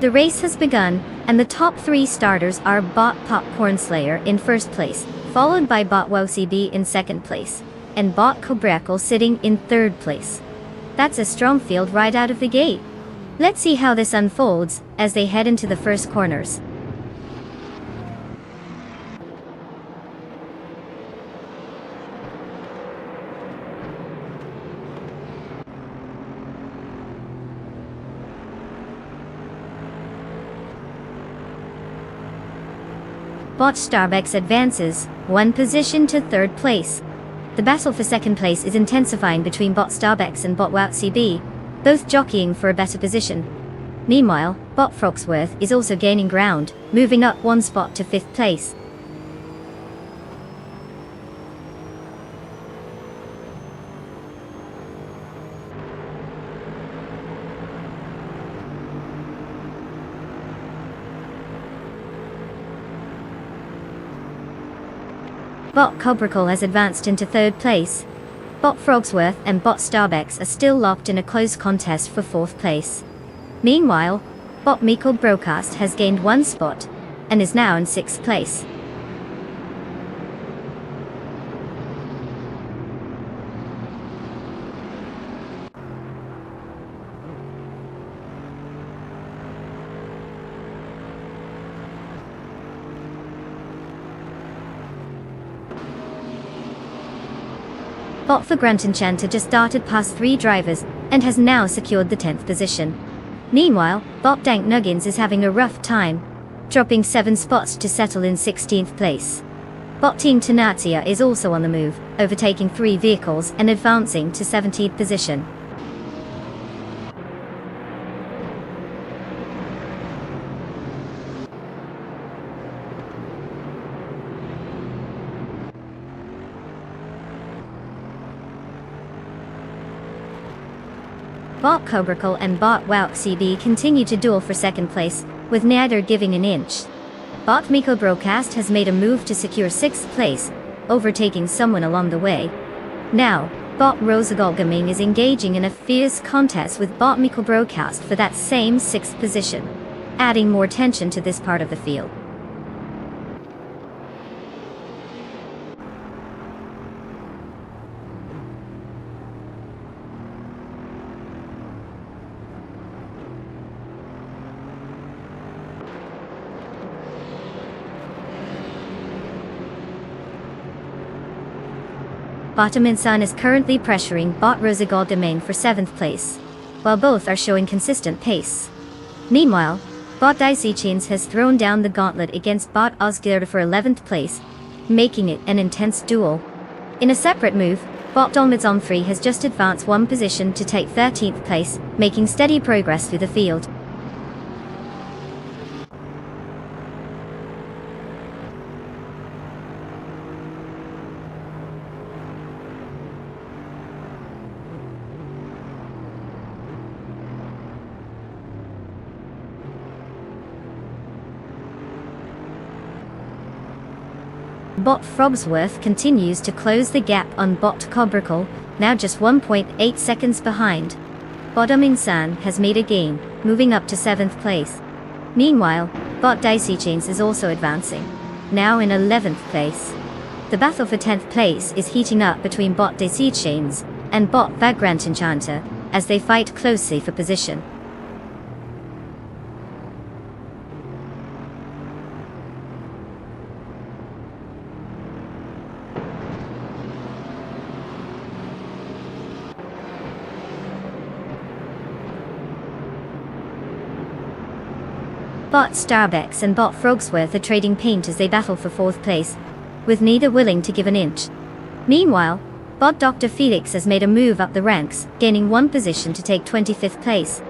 The race has begun, and the top 3 starters are Bot Popcorn Slayer in first place, followed by Bot WowCB in second place, and Bot Cobracle sitting in third place. That's a strong field right out of the gate. Let's see how this unfolds as they head into the first corners. Bot Starbucks advances 1 position to third place. The battle for second place is intensifying between Bot Starbucks and Bot WowCB, both jockeying for a better position. Meanwhile, Bot Frogsworth is also gaining ground, moving up 1 spot to 5th place. Bot Cobracle has advanced into 3rd place. Bot Frogsworth and Bot Starbucks are still locked in a close contest for 4th place. Meanwhile, Bot Miko Broadcast has gained 1 spot, and is now in 6th place. Bot for Grunt Enchanter just darted past 3 drivers, and has now secured the 10th position. Meanwhile, Bot Dank Nuggins is having a rough time, dropping 7 spots to settle in 16th place. Bot Team Tenazia is also on the move, overtaking 3 vehicles and advancing to 17th position. Bot Cobracle and Bot WowCB continue to duel for second place, with neither giving an inch. Bot Miko Broadcast has made a move to secure 6th place, overtaking someone along the way. Now, Bot Rosagol Gaming is engaging in a fierce contest with Bot Miko Broadcast for that same 6th position, adding more tension to this part of the field. Bottominsan is currently pressuring Bot Rosagol Domain for 7th place, while both are showing consistent pace. Meanwhile, Bot Dicey Chains has thrown down the gauntlet against Bot Osgird for 11th place, making it an intense duel. In a separate move, Bot Dolmidzon 3 has just advanced 1 position to take 13th place, making steady progress through the field. Bot Frogsworth continues to close the gap on Bot Cobracle, now just 1.8 seconds behind. Bottominsan has made a gain, moving up to 7th place. Meanwhile, Bot Dicey Chains is also advancing, now in 11th place. The battle for 10th place is heating up between Bot Dicey Chains and Bot Vagrant Enchanter, as they fight closely for position. Bot Starbucks and Bot Frogsworth are trading paint as they battle for 4th place, with neither willing to give an inch. Meanwhile, Bot Dr. Felix has made a move up the ranks, gaining 1 position to take 25th place.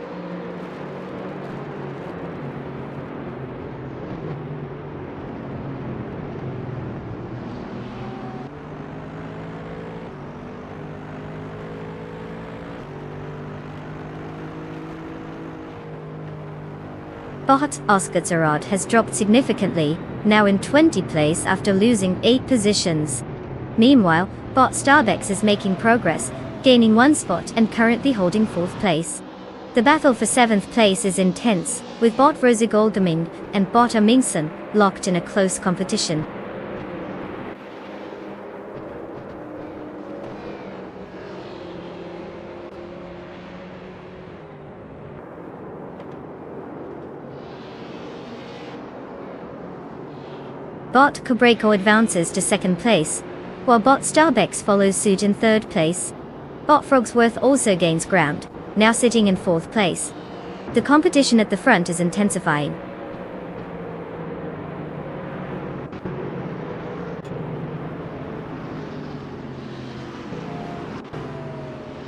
Bot Osgird has dropped significantly, now in 20th place after losing 8 positions. Meanwhile, Bot Starbucks is making progress, gaining 1 spot and currently holding 4th place. The battle for 7th place is intense, with bot Rosie Goldeming and bot Amingson locked in a close competition. Bot Cabreko advances to 2nd place, while bot Starbex follows suit in 3rd place. Bot Frogsworth also gains ground, now sitting in 4th place. The competition at the front is intensifying.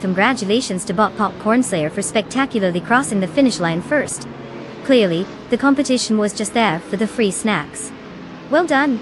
Congratulations to bot Popcorn Slayer for spectacularly crossing the finish line first. Clearly, the competition was just there for the free snacks. Well done!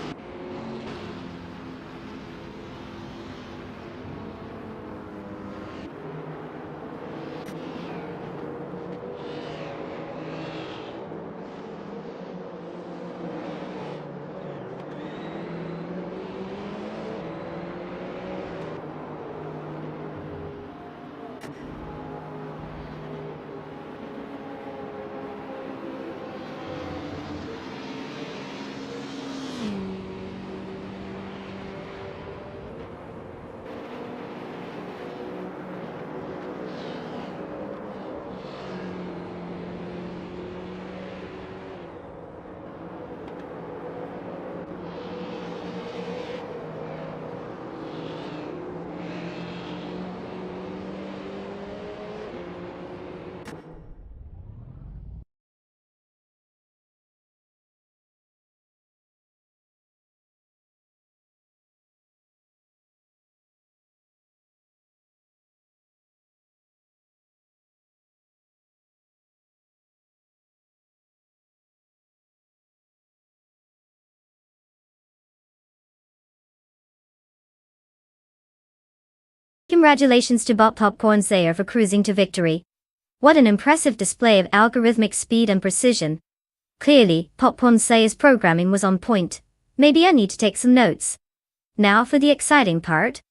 Congratulations to bot Popcorn Slayer for cruising to victory. What an impressive display of algorithmic speed and precision. Clearly, Popcorn Slayer's programming was on point. Maybe I need to take some notes. Now for the exciting part.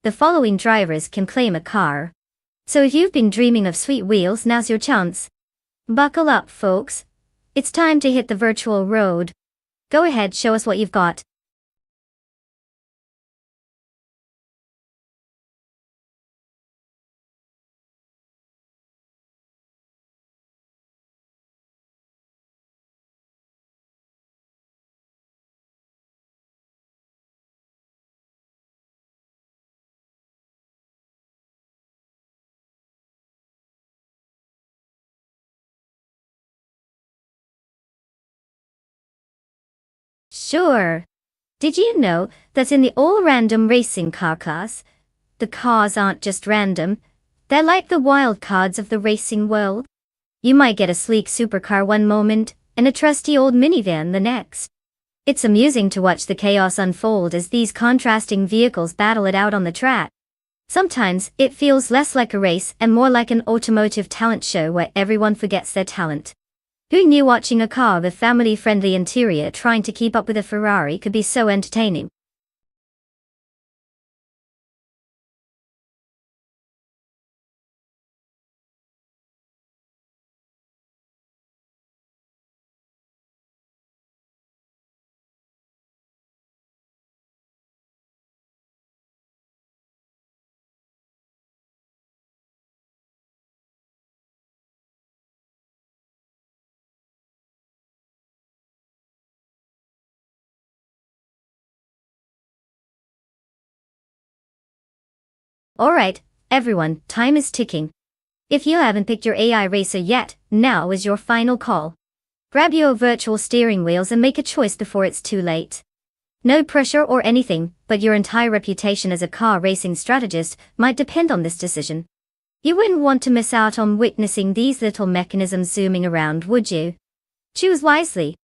The following drivers can claim a car. So if you've been dreaming of sweet wheels, now's your chance. Buckle up, folks. It's time to hit the virtual road. Go ahead, show us what you've got. Sure. Did you know that in the all-random racing car class, the cars aren't just random, they're like the wild cards of the racing world? You might get a sleek supercar one moment, and a trusty old minivan the next. It's amusing to watch the chaos unfold as these contrasting vehicles battle it out on the track. Sometimes, it feels less like a race and more like an automotive talent show where everyone forgets their talent. Who knew watching a car with family-friendly interior trying to keep up with a Ferrari could be so entertaining? Alright, everyone, time is ticking. If you haven't picked your AI racer yet, now is your final call. Grab your virtual steering wheels and make a choice before it's too late. No pressure or anything, but your entire reputation as a car racing strategist might depend on this decision. You wouldn't want to miss out on witnessing these little mechanisms zooming around, would you? Choose wisely.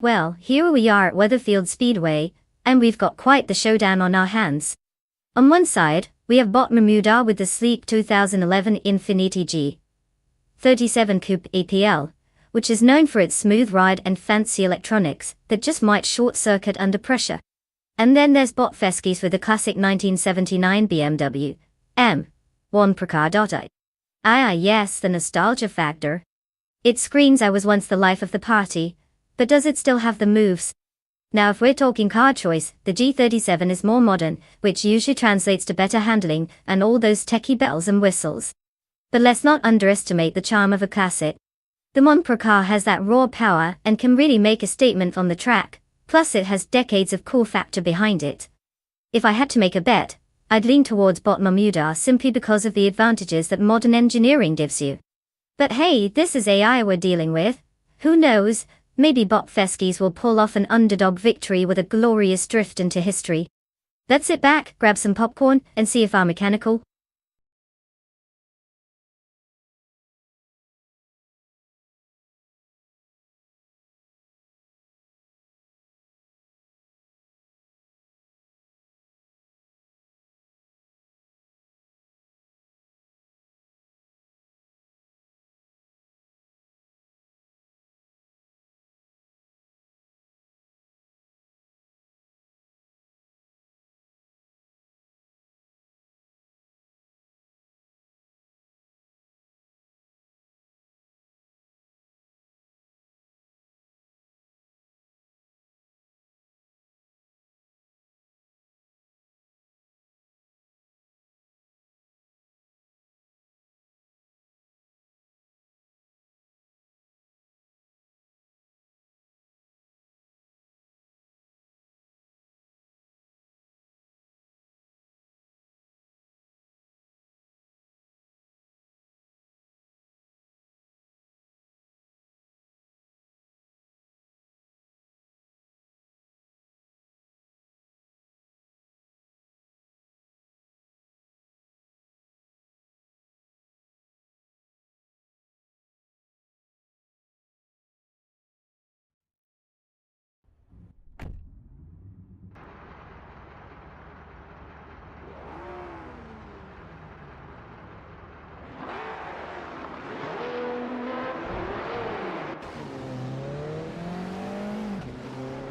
Well, here we are at Weatherfield Speedway, and we've got quite the showdown on our hands. On one side, we have Bot Bermuda with the sleek 2011 Infiniti G37 Coupe APL, which is known for its smooth ride and fancy electronics that just might short-circuit under pressure. And then there's Bot Feskis with the classic 1979 BMW M1 Precar. Yes, the nostalgia factor. It screams I was once the life of the party, but does it still have the moves? Now if we're talking car choice, the G37 is more modern, which usually translates to better handling and all those techie bells and whistles. But let's not underestimate the charm of a classic. The Mon car has that raw power and can really make a statement on the track, plus it has decades of cool factor behind it. If I had to make a bet, I'd lean towards Bot Bermuda simply because of the advantages that modern engineering gives you. But hey, this is AI we're dealing with. Who knows? Maybe Bot Feskis will pull off an underdog victory with a glorious drift into history. Let's sit back, grab some popcorn, and see if our mechanical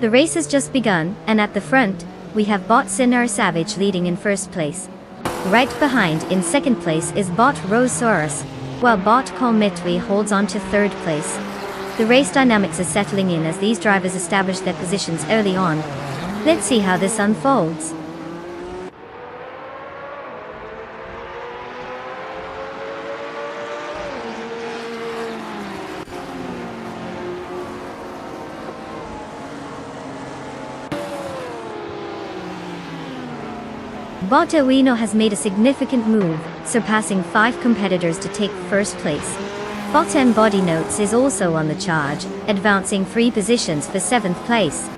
The race has just begun, and at the front, we have Bot Sinner Savage leading in first place. Right behind in second place is Bot Rosaurus, while Bot Colmitwi holds on to third place. The race dynamics are settling in as these drivers establish their positions early on. Let's see how this unfolds. Bot Owino has made a significant move, surpassing 5 competitors to take first place. Bot M Body Notes is also on the charge, advancing 3 positions for 7th place.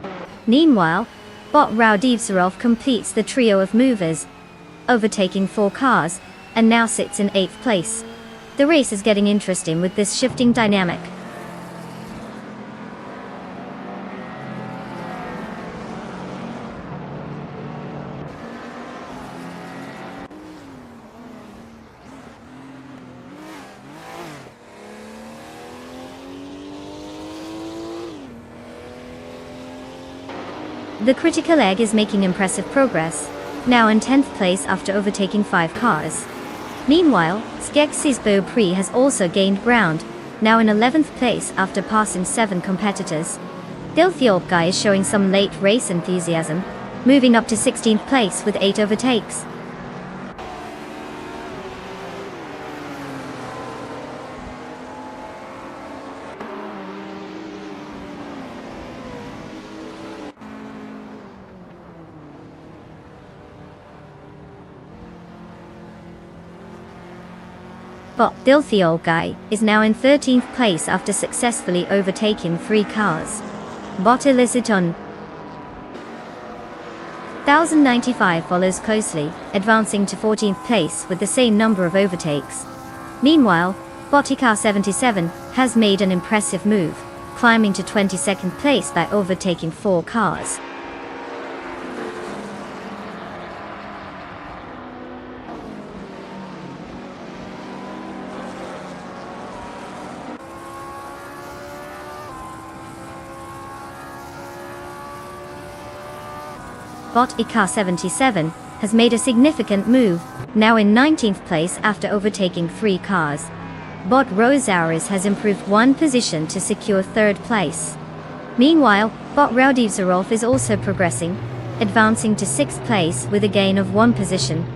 Meanwhile, Bot Raudivsarov completes the trio of movers, overtaking 4 cars, and now sits in 8th place. The race is getting interesting with this shifting dynamic. The critical egg is making impressive progress, now in 10th place after overtaking 5 cars. Meanwhile, Skeksis Beaupré has also gained ground, now in 11th place after passing 7 competitors. Dilthiolpguy is showing some late race enthusiasm, moving up to 16th place with 8 overtakes. Bot Dilthiolpguy is now in 13th place after successfully overtaking 3 cars. Bot Eliciton 1095 follows closely, advancing to 14th place with the same number of overtakes. Meanwhile, Botikar 77 has made an impressive move, climbing to 22nd place by overtaking 4 cars. Bot EK77 has made a significant move, now in 19th place after overtaking 3 cars. Bot Rosauris has improved 1 position to secure 3rd place. Meanwhile, Bot Raudivzarov is also progressing, advancing to 6th place with a gain of 1 position.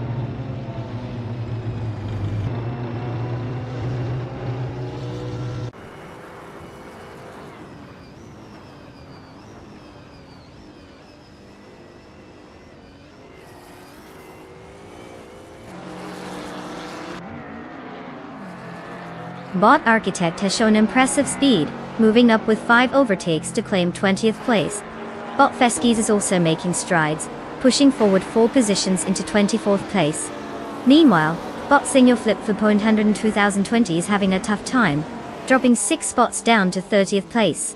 Bot Architect has shown impressive speed, moving up with 5 overtakes to claim 20th place. Bot Feskis is also making strides, pushing forward 4 positions into 24th place. Meanwhile, Bot Senior Flip for point 100 in 2020 is having a tough time, dropping 6 spots down to 30th place.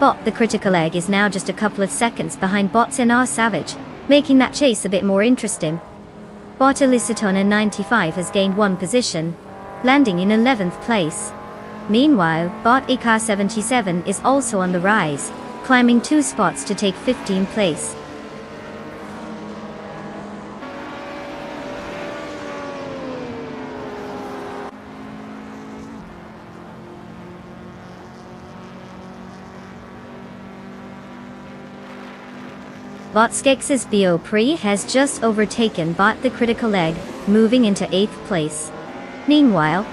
Bot the Critical Egg is now just a couple of seconds behind Bot's NR Savage, making that chase a bit more interesting. Bot Elisatona 95 has gained 1 position, landing in 11th place. Meanwhile, Bot EK77 is also on the rise, climbing 2 spots to take 15th place. Bot Skex's Bo Pre has just overtaken Bot the Critical Egg, moving into 8th place. Meanwhile,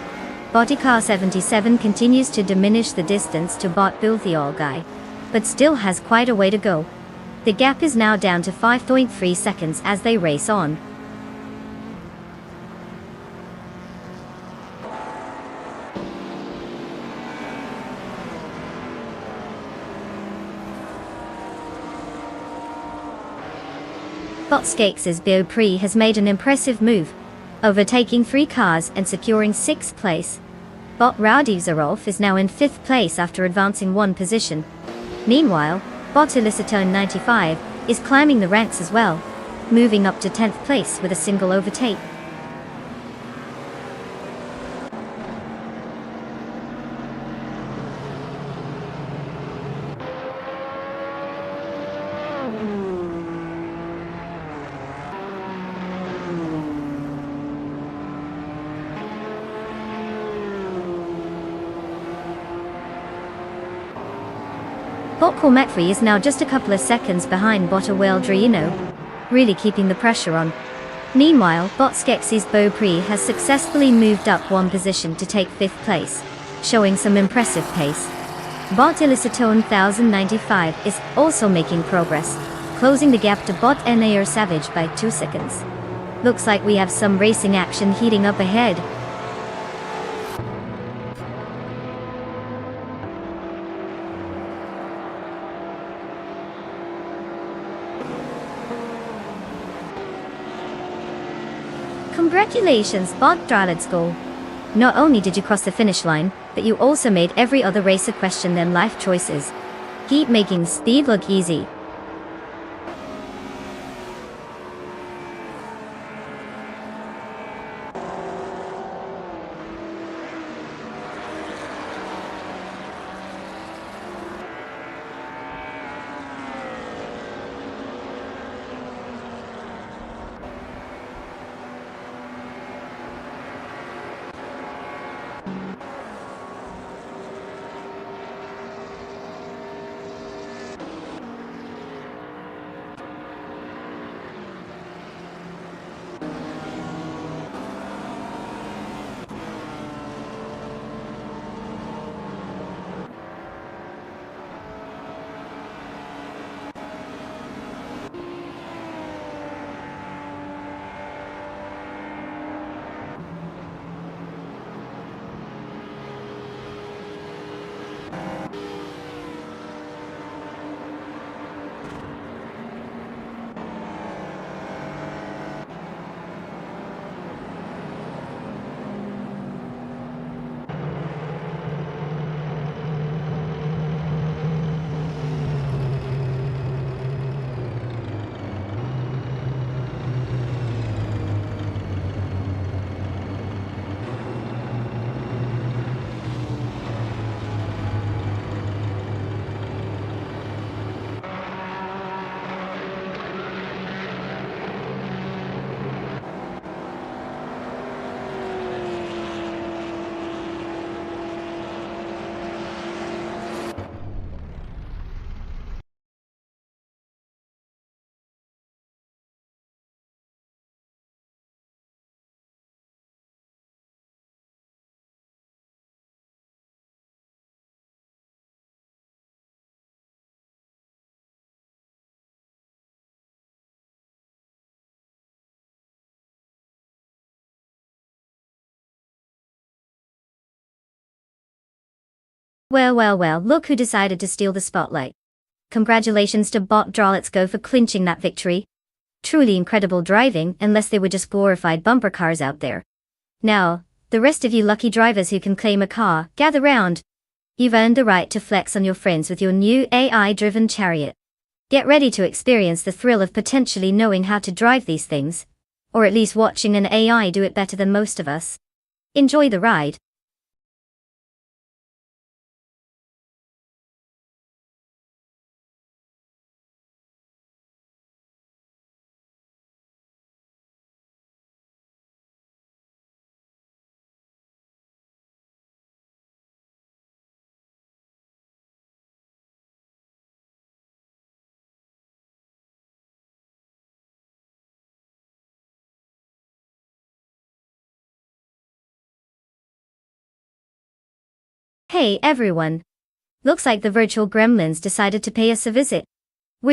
Bot EK77 continues to diminish the distance to Bot Biltheolgai, but still has quite a way to go. The gap is now down to 5.3 seconds as they race on. Bot Skex's Bo Pre has made an impressive move, overtaking 3 cars and securing 6th place. Bot Raudivzarov is now in 5th place after advancing 1 position. Meanwhile, Bot Elisatone 95 is climbing the ranks as well, moving up to 10th place with a single overtake. Bot Cormetri is now just a couple of seconds behind Bot Awaldriino, really keeping the pressure on. Meanwhile, Bot Skex's Bo Pre has successfully moved up 1 position to take 5th place, showing some impressive pace. Bot Elisatone 1095 is also making progress, closing the gap to Bot NAR Savage by 2 seconds. Looks like we have some racing action heating up ahead. Congratulations, Bot Draledsko. Not only did you cross the finish line, but you also made every other racer question their life choices. Keep making speed look easy. Well, well, well, look who decided to steal the spotlight. Congratulations to Bot Draw, let's go for clinching that victory. Truly incredible driving, unless they were just glorified bumper cars out there. Now, the rest of you lucky drivers who can claim a car, gather round. You've earned the right to flex on your friends with your new AI-driven chariot. Get ready to experience the thrill of potentially knowing how to drive these things. Or at least watching an AI do it better than most of us. Enjoy the ride. Hey everyone. Looks like the virtual gremlins decided to pay us a visit.